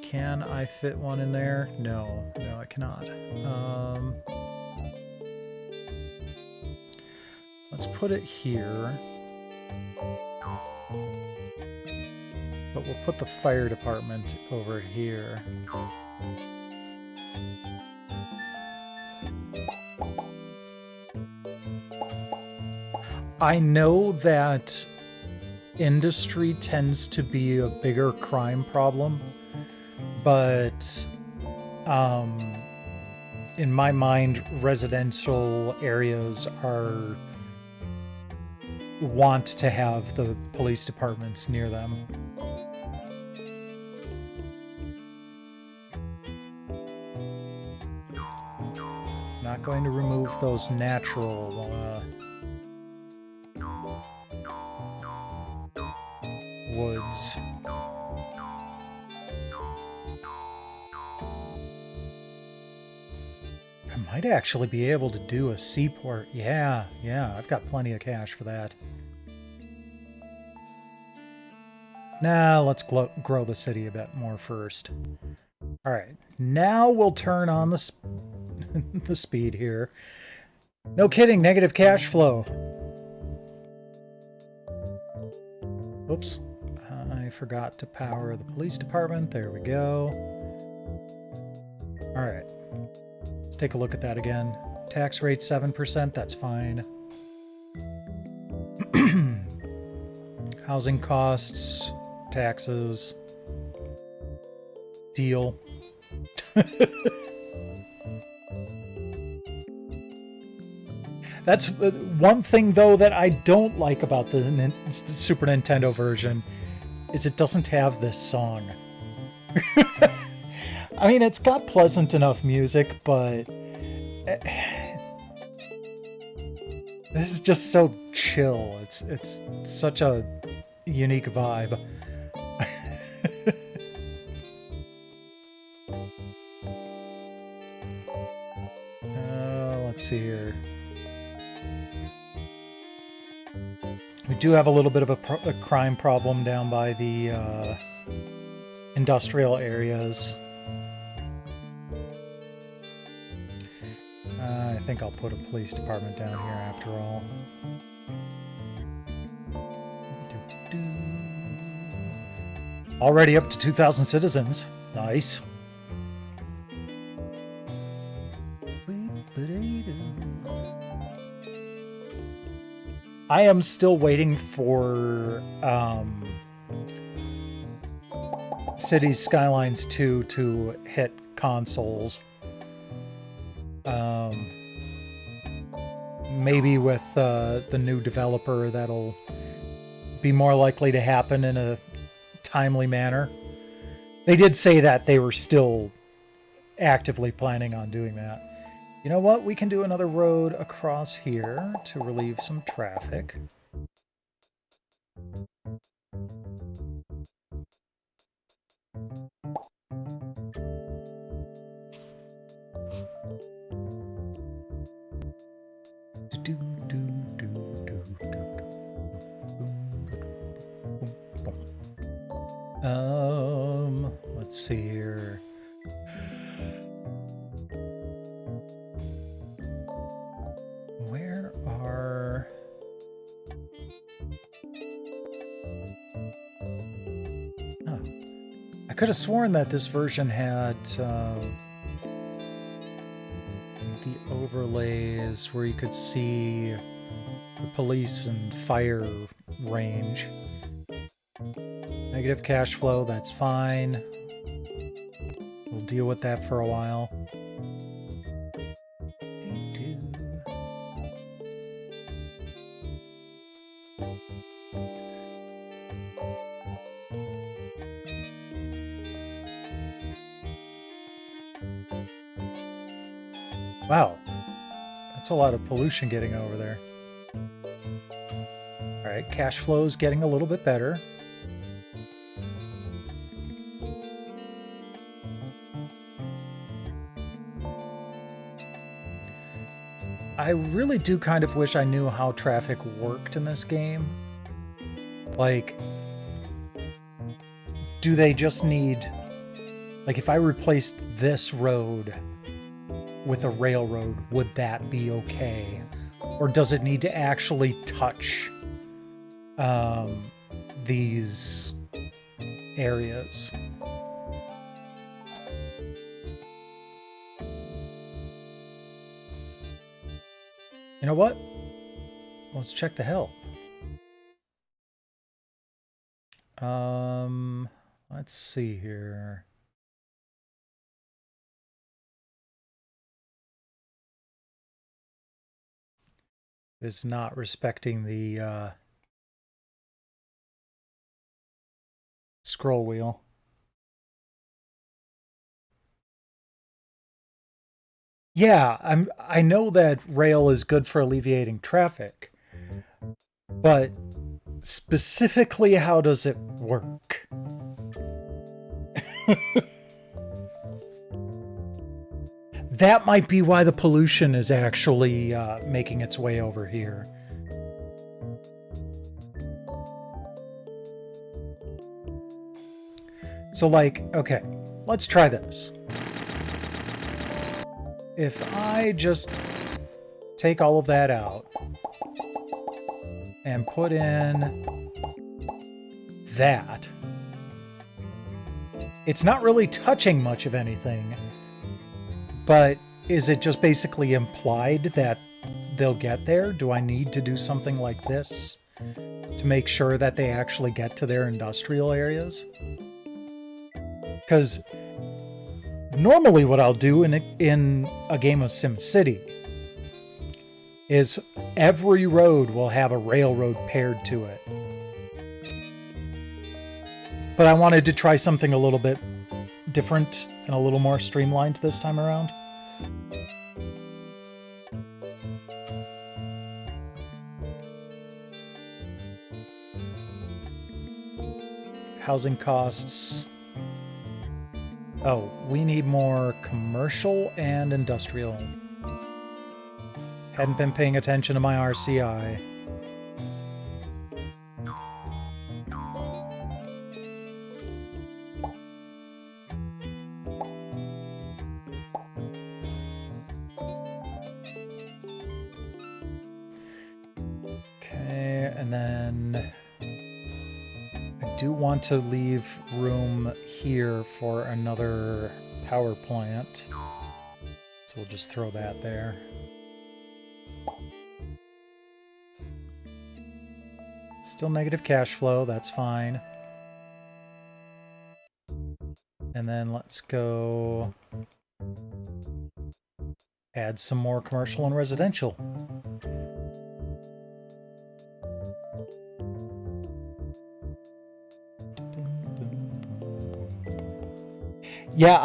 Can I fit one in there? No, I cannot. Let's put it here. But we'll put the fire department over here. I know that industry tends to be a bigger crime problem, but in my mind, residential areas want to have the police departments near them. Not going to remove those natural woods. I might actually be able to do a seaport. Yeah, I've got plenty of cash for that. Nah, let's grow the city a bit more first. All right, now we'll turn on the the speed here. No kidding, negative cash flow. Oops, I forgot to power the police department. There we go. All right, let's take a look at that again. Tax rate 7%, that's fine. Housing costs, taxes, deal. That's one thing, though, that I don't like about the Super Nintendo version, is it doesn't have this song. I mean, it's got pleasant enough music, but this is just so chill. It's such a unique vibe. Let's see here. We do have a little bit of a crime problem down by the industrial areas. I think I'll put a police department down here after all. Already up to 2,000 citizens. Nice. I am still waiting for Cities Skylines 2 to hit consoles. Maybe with the new developer, that'll be more likely to happen in a timely manner. They did say that they were still actively planning on doing that. You know what? We can do another road across here to relieve some traffic. Let's see here. Where are... Oh. I could have sworn that this version had the overlays where you could see the police and fire range. Negative cash flow, that's fine. We'll deal with that for a while. Wow, that's a lot of pollution getting over there. All right, cash flow is getting a little bit better. I really do kind of wish I knew how traffic worked in this game. Like, do they just need... Like, if I replaced this road with a railroad, would that be okay? Or does it need to actually touch these areas? You know what? Let's check the help. Let's see here. Is not respecting the scroll wheel. Yeah, I know that rail is good for alleviating traffic, but specifically, how does it work? That might be why the pollution is actually making its way over here. So, like, okay, let's try this. If I just take all of that out and put in that, it's not really touching much of anything, but is it just basically implied that they'll get there? Do I need to do something like this to make sure that they actually get to their industrial areas? Because normally what I'll do in a game of SimCity is every road will have a railroad paired to it. But I wanted to try something a little bit different and a little more streamlined this time around. Housing costs. Oh, we need more commercial and industrial. Hadn't been paying attention to my RCI. Okay, and then I do want to leave room here for another power plant. So we'll just throw that there. Still negative cash flow, that's fine. And then let's go add some more commercial and residential. Yeah,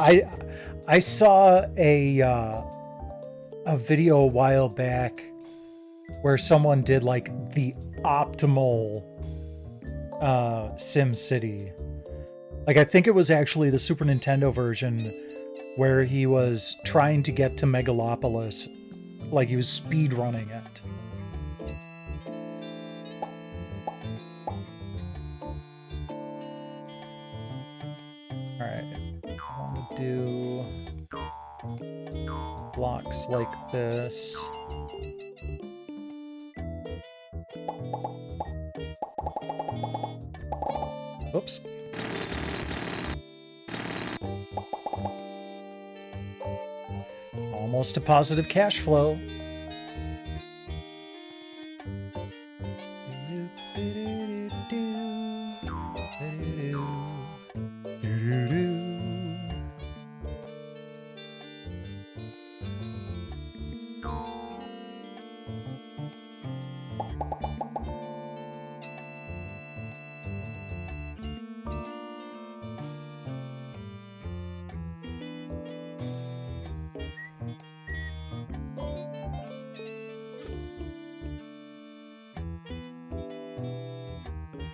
I saw a video a while back where someone did like the optimal SimCity. Like, I think it was actually the Super Nintendo version where he was trying to get to Megalopolis, like he was speed running it. All right, I want to do blocks like this. Oops. Almost a positive cash flow.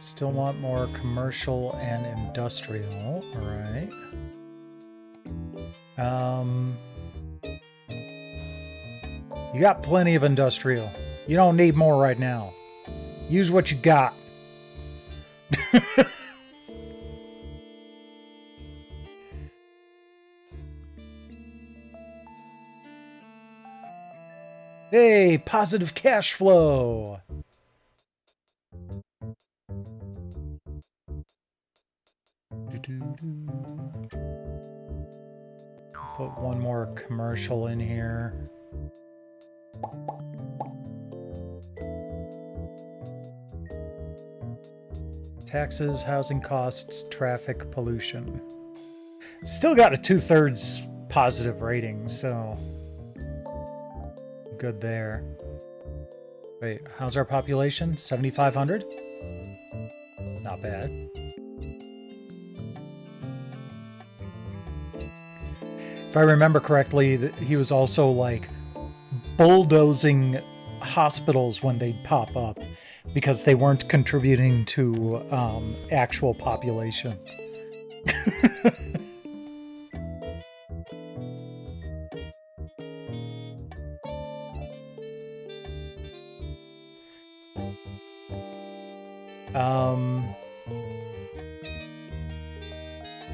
Still want more commercial and industrial. All right. You got plenty of industrial. You don't need more right now. Use what you got. Hey, positive cash flow. Put one more commercial in here. Taxes, housing costs, traffic, pollution. Still got a 2/3 positive rating, so good there. Wait, how's our population? 7,500? Not bad. If I remember correctly, he was also like bulldozing hospitals when they'd pop up because they weren't contributing to actual population.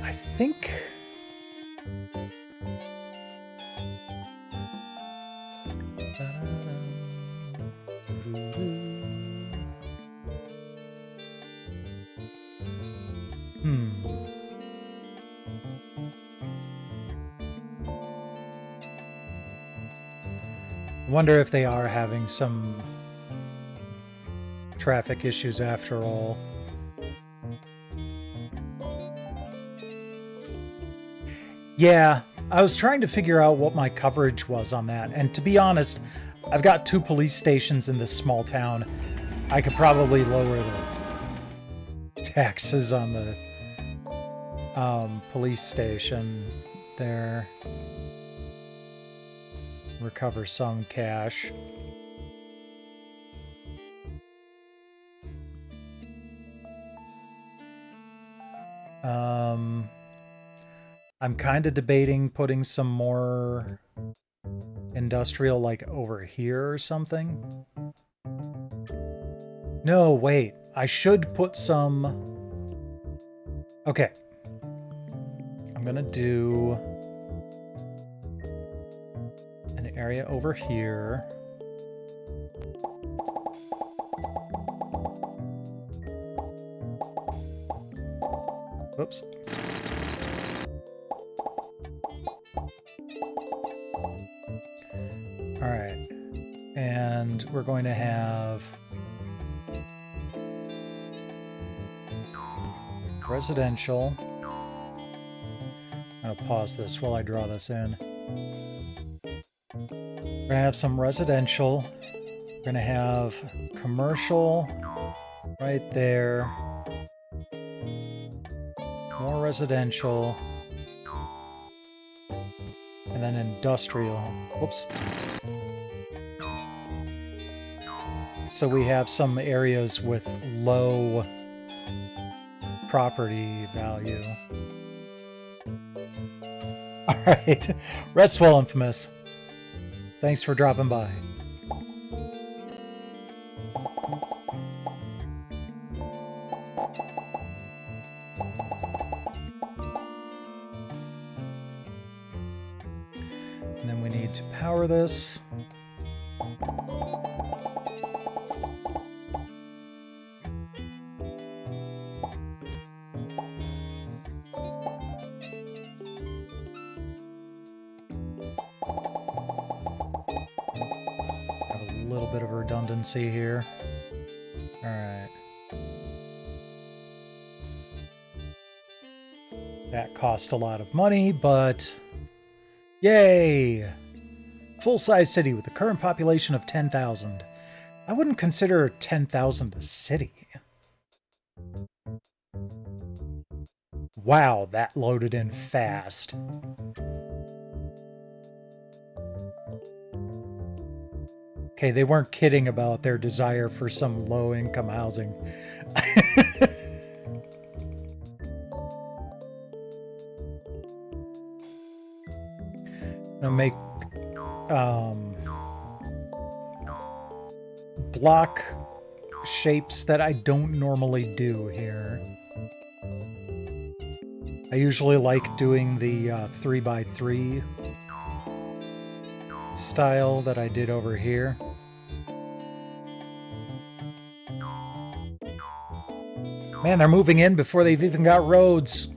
I think... Wonder if they are having some traffic issues after all. Yeah, I was trying to figure out what my coverage was on that, and to be honest, I've got 2 police stations in this small town. I could probably lower the taxes on the police station there. Recover some cash. I'm kind of debating putting some more industrial like over here or something. No, wait. I should put some... Okay. I'm gonna do an area over here. Whoops. All right. And we're going to have residential. I'm gonna pause this while I draw this in. We're gonna have some residential. We're gonna have commercial right there. More residential. And then industrial. Whoops. So we have some areas with low property value. Alright. Rest well, Infamous. Thanks for dropping by. And then we need to power this. Bit of redundancy here. All right. That cost a lot of money, but yay! Full-size city with a current population of 10,000. I wouldn't consider 10,000 a city. Wow, that loaded in fast. Okay, they weren't kidding about their desire for some low-income housing. block shapes that I don't normally do here. I usually like doing the 3x3 style that I did over here. Man, they're moving in before they've even got roads.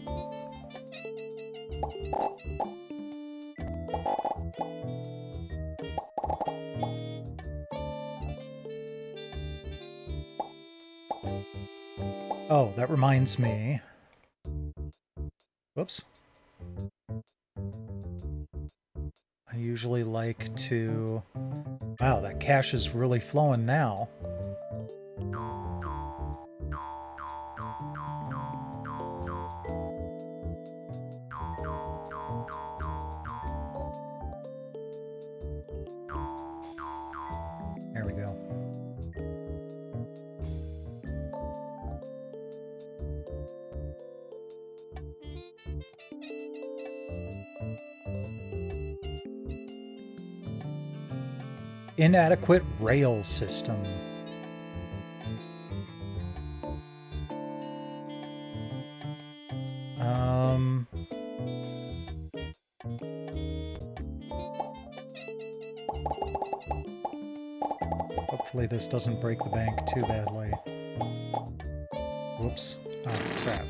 Oh, that reminds me. Whoops. I usually like to... Wow, that cash is really flowing now. There we go. Inadequate rail system. Hopefully this doesn't break the bank too badly. Whoops. Oh, crap.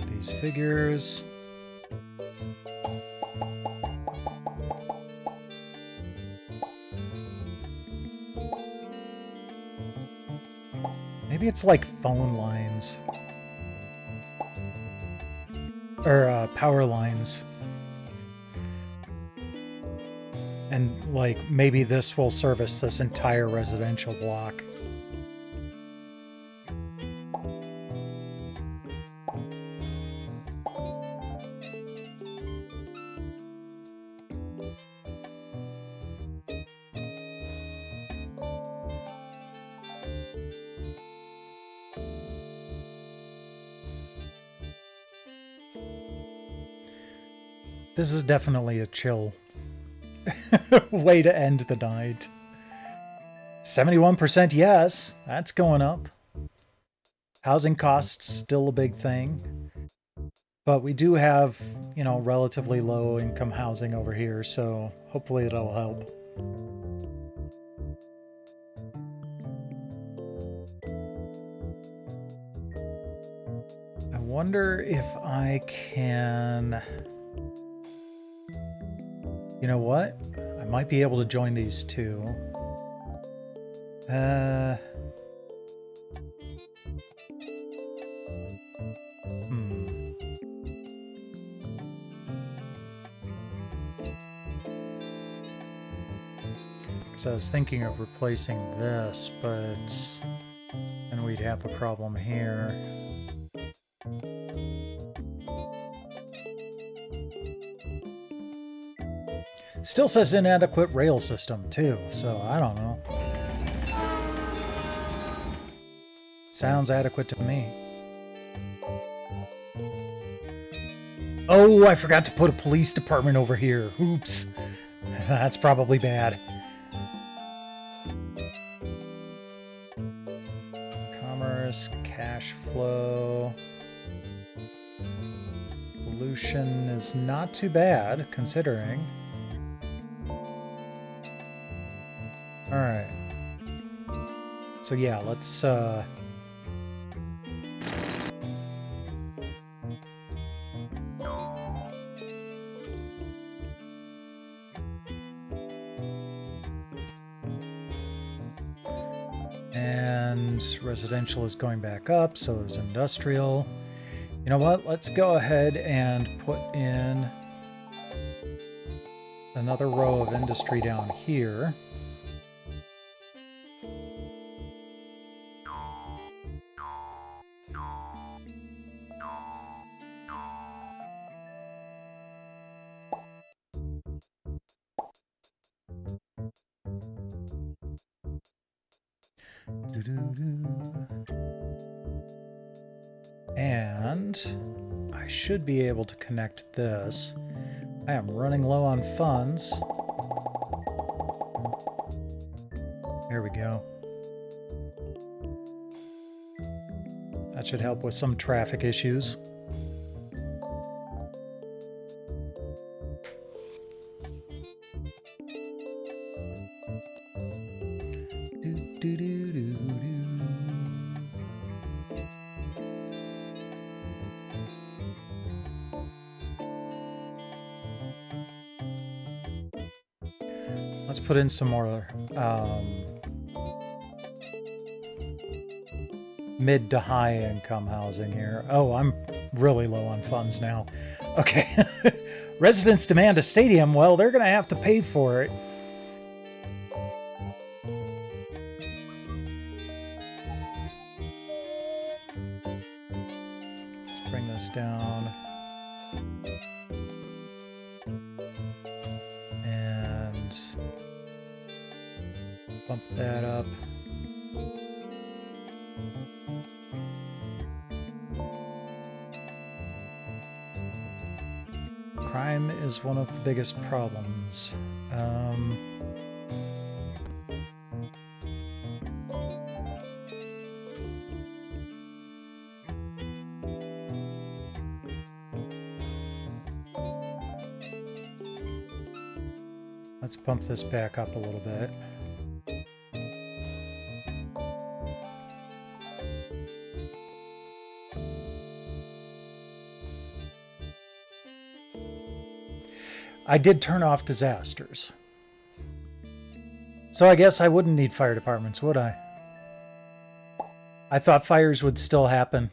These figures. Maybe it's like phone lines. Or power lines. And like maybe this will service this entire residential block. This is definitely a chill way to end the night. 71% yes, that's going up. Housing costs still a big thing. But we do have, you know, relatively low income housing over here, so hopefully it'll help. I wonder if I can... You know what? I might be able to join these two. Because I was thinking of replacing this, but then we'd have a problem here. Still says inadequate rail system, too, so I don't know. Sounds adequate to me. Oh, I forgot to put a police department over here. Oops. That's probably bad. Commerce, cash flow. Pollution is not too bad, considering. Alright. So yeah, let's and residential is going back up, so is industrial. You know what? Let's go ahead and put in another row of industry down here. And I should be able to connect this. I am running low on funds. There we go. That should help with some traffic issues. Let's put in some more mid to high income housing here. Oh, I'm really low on funds now. Okay. Residents demand a stadium. Well, they're going to have to pay for it. Let's bring this down. And bump that up. Crime is one of the biggest problems. Let's bump this back up a little bit. I did turn off disasters. So I guess I wouldn't need fire departments, would I? I thought fires would still happen.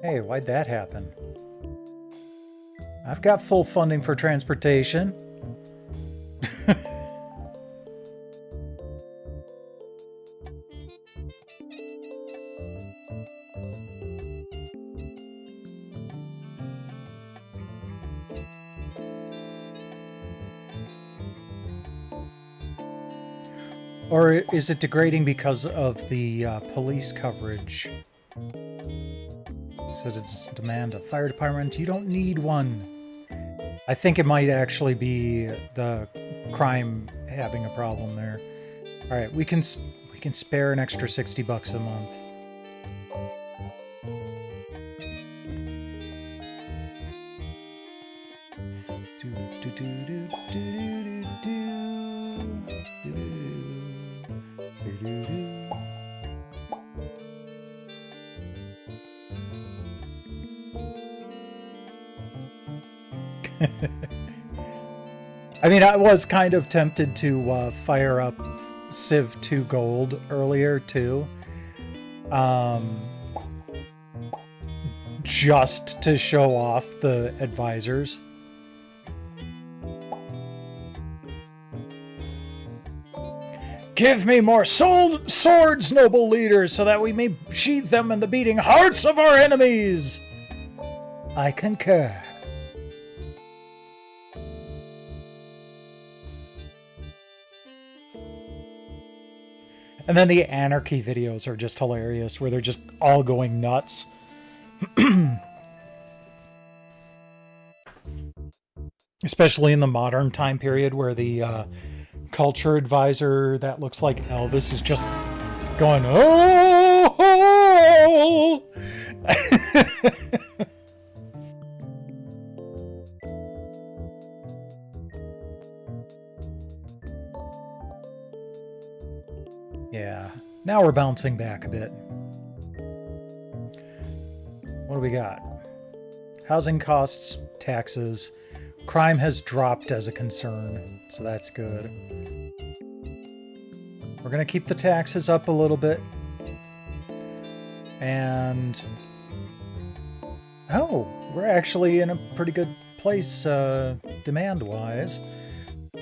Hey, why'd that happen? I've got full funding for transportation. Or is it degrading because of the police coverage? Citizens demand a fire department. You don't need one. I think it might actually be the crime having a problem there. All right, we can spare an extra $60 a month. I mean, I was kind of tempted to fire up Civ 2 Gold earlier, too. Just to show off the advisors. Give me more swords, noble leaders, so that we may sheathe them in the beating hearts of our enemies! I concur. And then the anarchy videos are just hilarious, where they're just all going nuts. Especially in the modern time period, where the culture advisor that looks like Elvis is just going, oh! Yeah, now we're bouncing back a bit. What do we got? Housing costs, taxes. Crime has dropped as a concern, so that's good. We're going to keep the taxes up a little bit. And... oh, we're actually in a pretty good place demand-wise.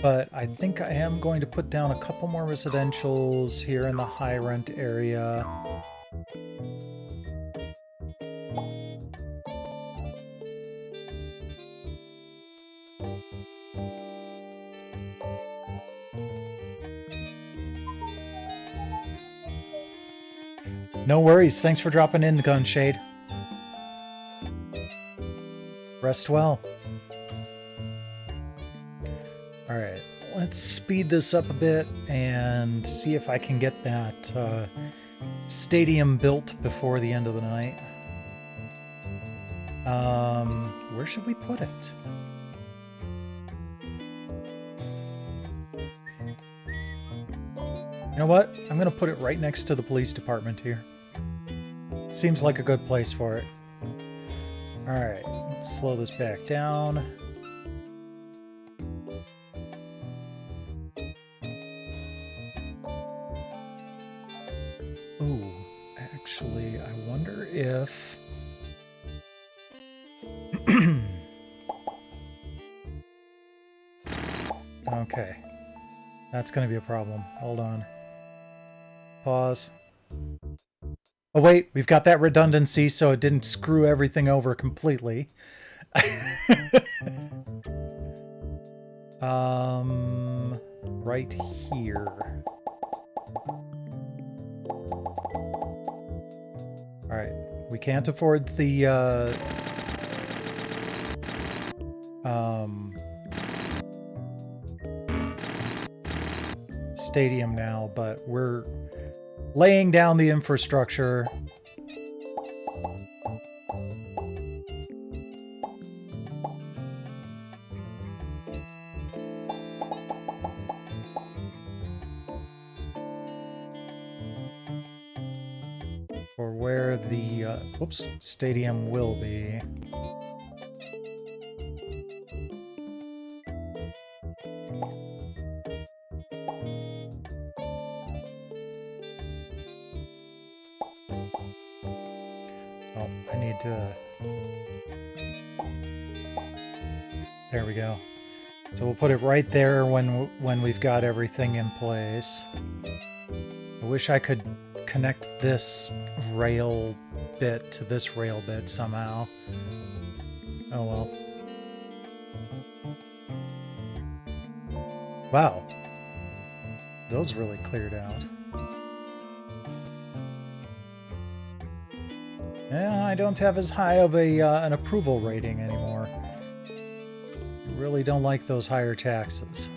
But I think I am going to put down a couple more residentials here in the high rent area. No worries. Thanks for dropping in, Gunshade. Rest well. Alright, let's speed this up a bit and see if I can get that stadium built before the end of the night. Where should we put it? You know what? I'm going to put it right next to the police department here. Seems like a good place for it. Alright, let's slow this back down. Ooh, actually, I wonder if... Okay. That's going to be a problem. Hold on. Pause. Oh wait, we've got that redundancy so it didn't screw everything over completely. Right here. Alright, we can't afford the, stadium now, but we're laying down the infrastructure. For where the, stadium will be. Oh, I need to... There we go. So we'll put it right there when we've got everything in place. I wish I could connect this rail bit to this rail bit somehow. Oh well. Wow. Those really cleared out. Yeah, I don't have as high of a an approval rating anymore. I really don't like those higher taxes.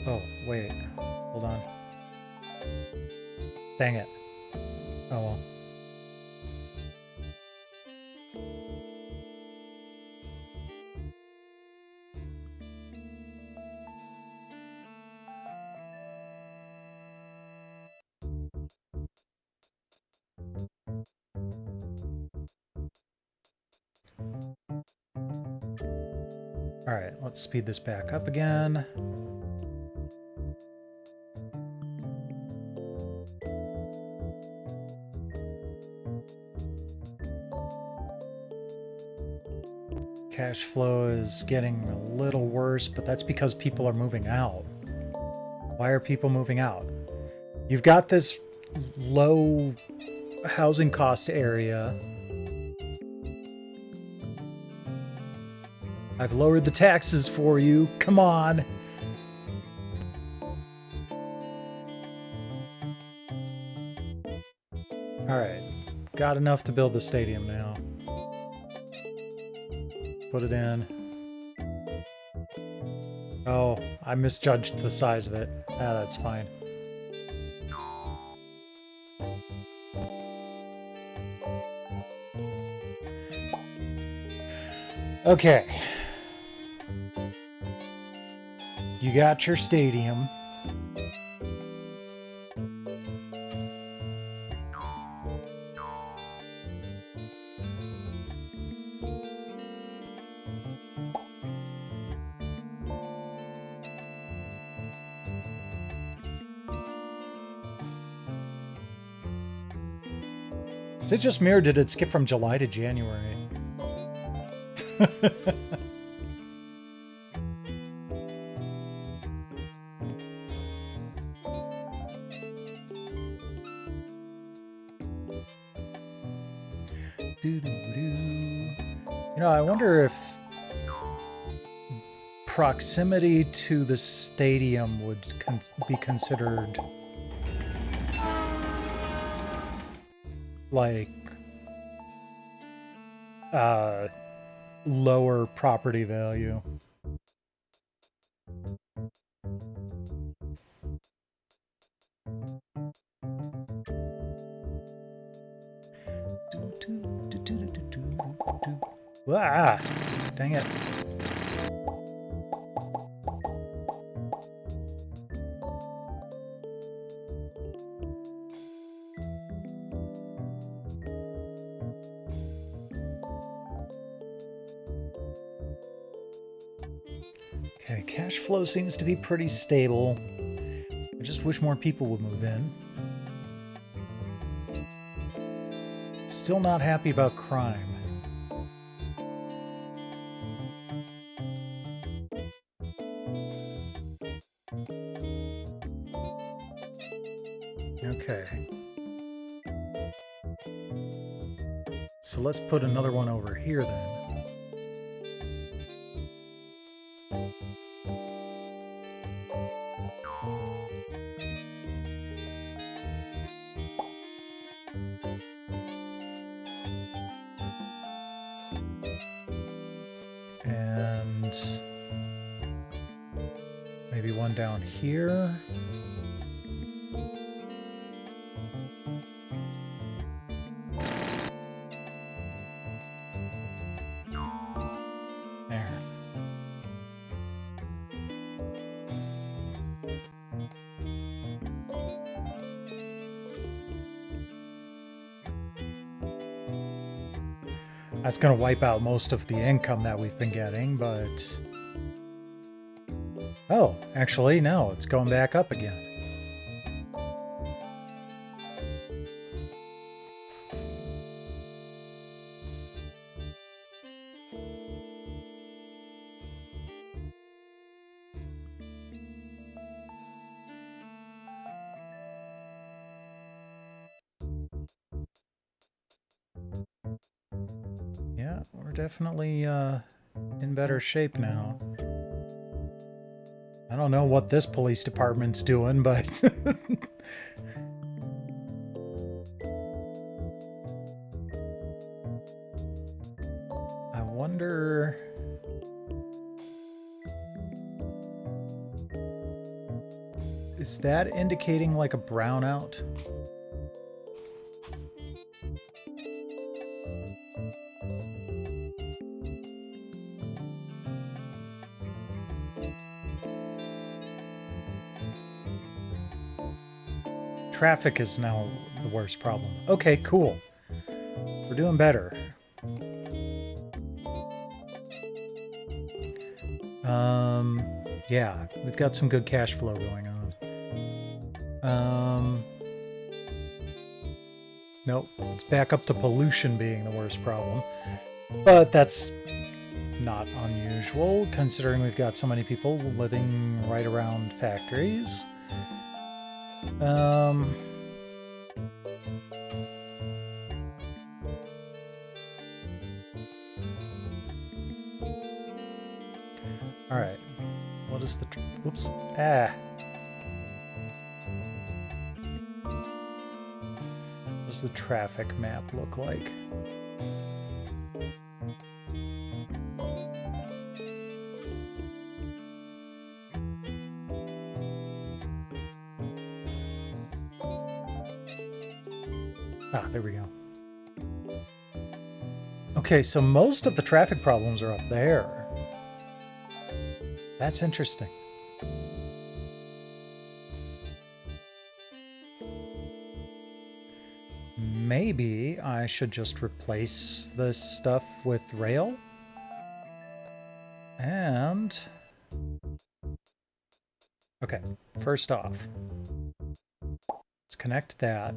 Oh, wait. Hold on. Dang it. Oh well. Alright, let's speed this back up again. Cash flow is getting a little worse, but that's because people are moving out. Why are people moving out? You've got this low housing cost area. I've lowered the taxes for you. Come on. Alright. Got enough to build the stadium now. Put it in. Oh, I misjudged the size of it. Ah, that's fine. Okay. You got your stadium. Is it just me or did it skip from July to January? You know, I wonder if proximity to the stadium would be considered like lower property value. Ah, dang it. Okay, cash flow seems to be pretty stable. I just wish more people would move in. Still not happy about crime. Okay. So let's put another one over here then. And maybe one down here. There. That's going to wipe out most of the income that we've been getting, but... Oh, actually, no, it's going back up again. Yeah, we're definitely in better shape now. I don't know what this police department's doing, but... I wonder... Is that indicating like a brownout? Traffic is now the worst problem. Okay, cool. We're doing better. Yeah, we've got some good cash flow going on. Nope, it's back up to pollution being the worst problem. But that's not unusual, considering we've got so many people living right around factories. Alright. What is the... Whoops. Ah. What does the traffic map look like? Ah, there we go. Okay, so most of the traffic problems are up there. That's interesting. Maybe I should just replace this stuff with rail. And... Okay, first off, let's connect that.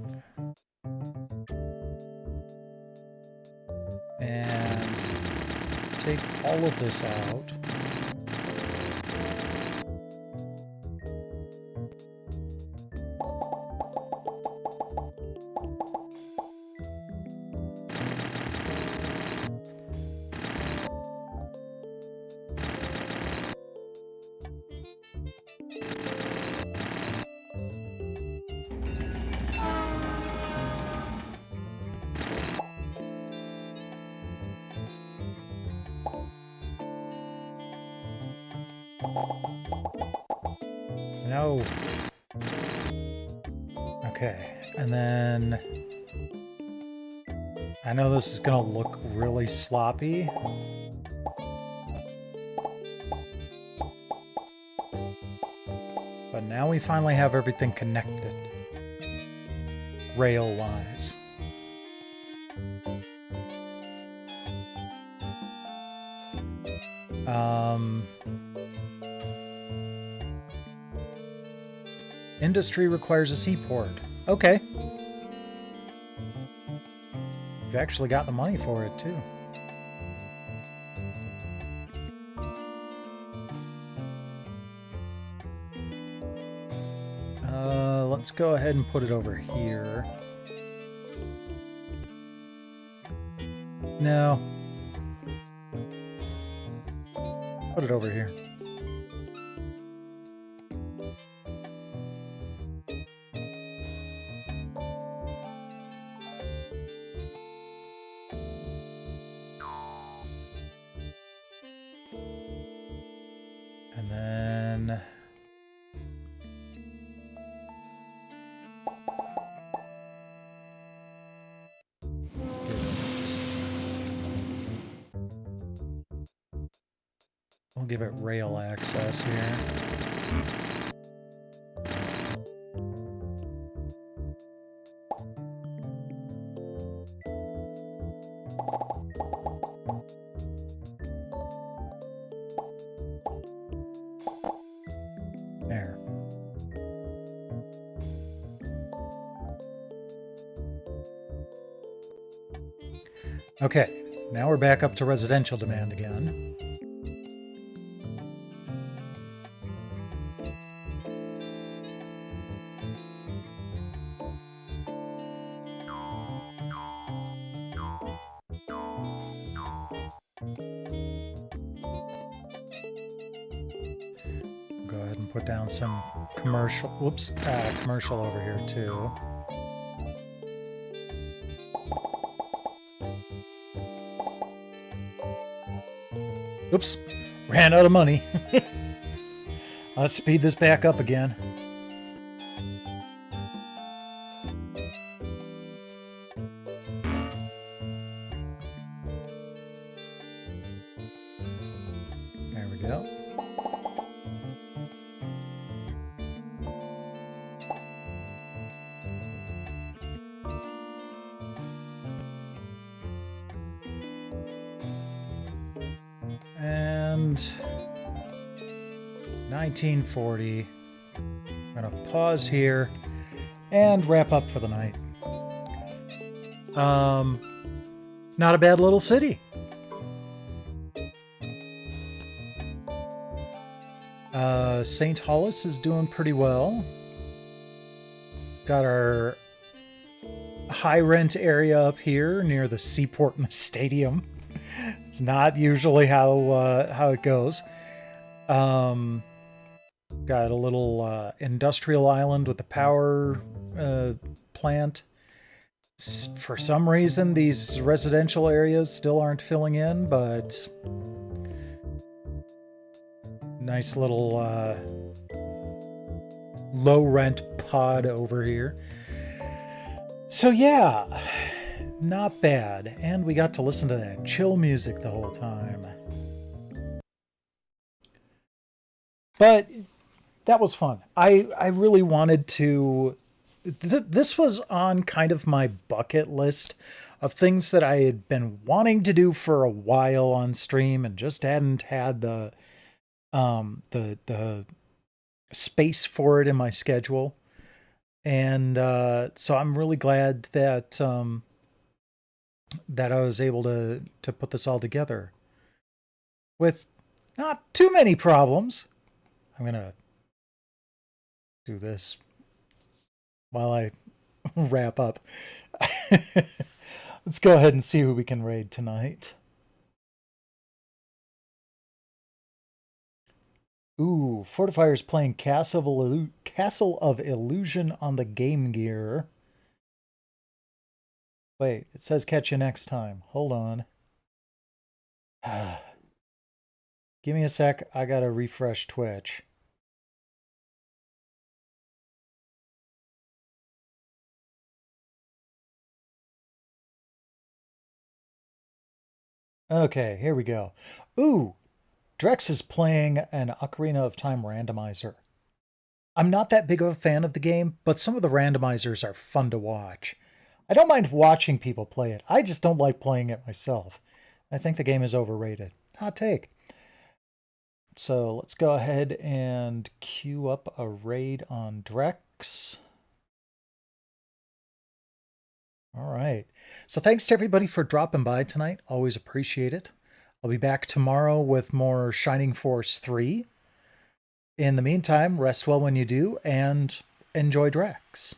And take all of this out. No. Okay, and then I know this is gonna look really sloppy. But now we finally have everything connected. Rail-wise. Industry requires a seaport. Okay. You've actually got the money for it, too. Let's go ahead and put it over here. No. Put it over here. And then... We'll give it rail access here. There. Okay, now we're back up to residential demand again. Go ahead and put down some commercial, commercial over here too. Oops, ran out of money. Let's speed this back up again. There we go. And 1940. I'm gonna pause here and wrap up for the night. Not a bad little city. St. Hollis is doing pretty well. Got our high rent area up here near the seaport and the stadium. It's not usually how it goes. Got a little industrial island with a power plant. For some reason, these residential areas still aren't filling in, but nice little low rent pod over here. So yeah, not bad. And we got to listen to that chill music the whole time. But that was fun. I really wanted to... This was on kind of my bucket list of things that I had been wanting to do for a while on stream and just hadn't had the space for it in my schedule. And so I'm really glad that that I was able to put this all together with not too many problems. I'm gonna do this while I wrap up. Let's go ahead and see who we can raid tonight. Ooh, Fortifier's playing Castle of Illusion on the Game Gear. Wait, it says catch you next time. Hold on. Give me a sec. I gotta refresh Twitch. Okay, here we go. Ooh, Drex is playing an Ocarina of Time randomizer. I'm not that big of a fan of the game, but some of the randomizers are fun to watch. I don't mind watching people play it. I just don't like playing it myself. I think the game is overrated. Hot take. So let's go ahead and queue up a raid on Drex. All right. So thanks to everybody for dropping by tonight. Always appreciate it. I'll be back tomorrow with more Shining Force 3. In the meantime, rest well when you do and enjoy Drex.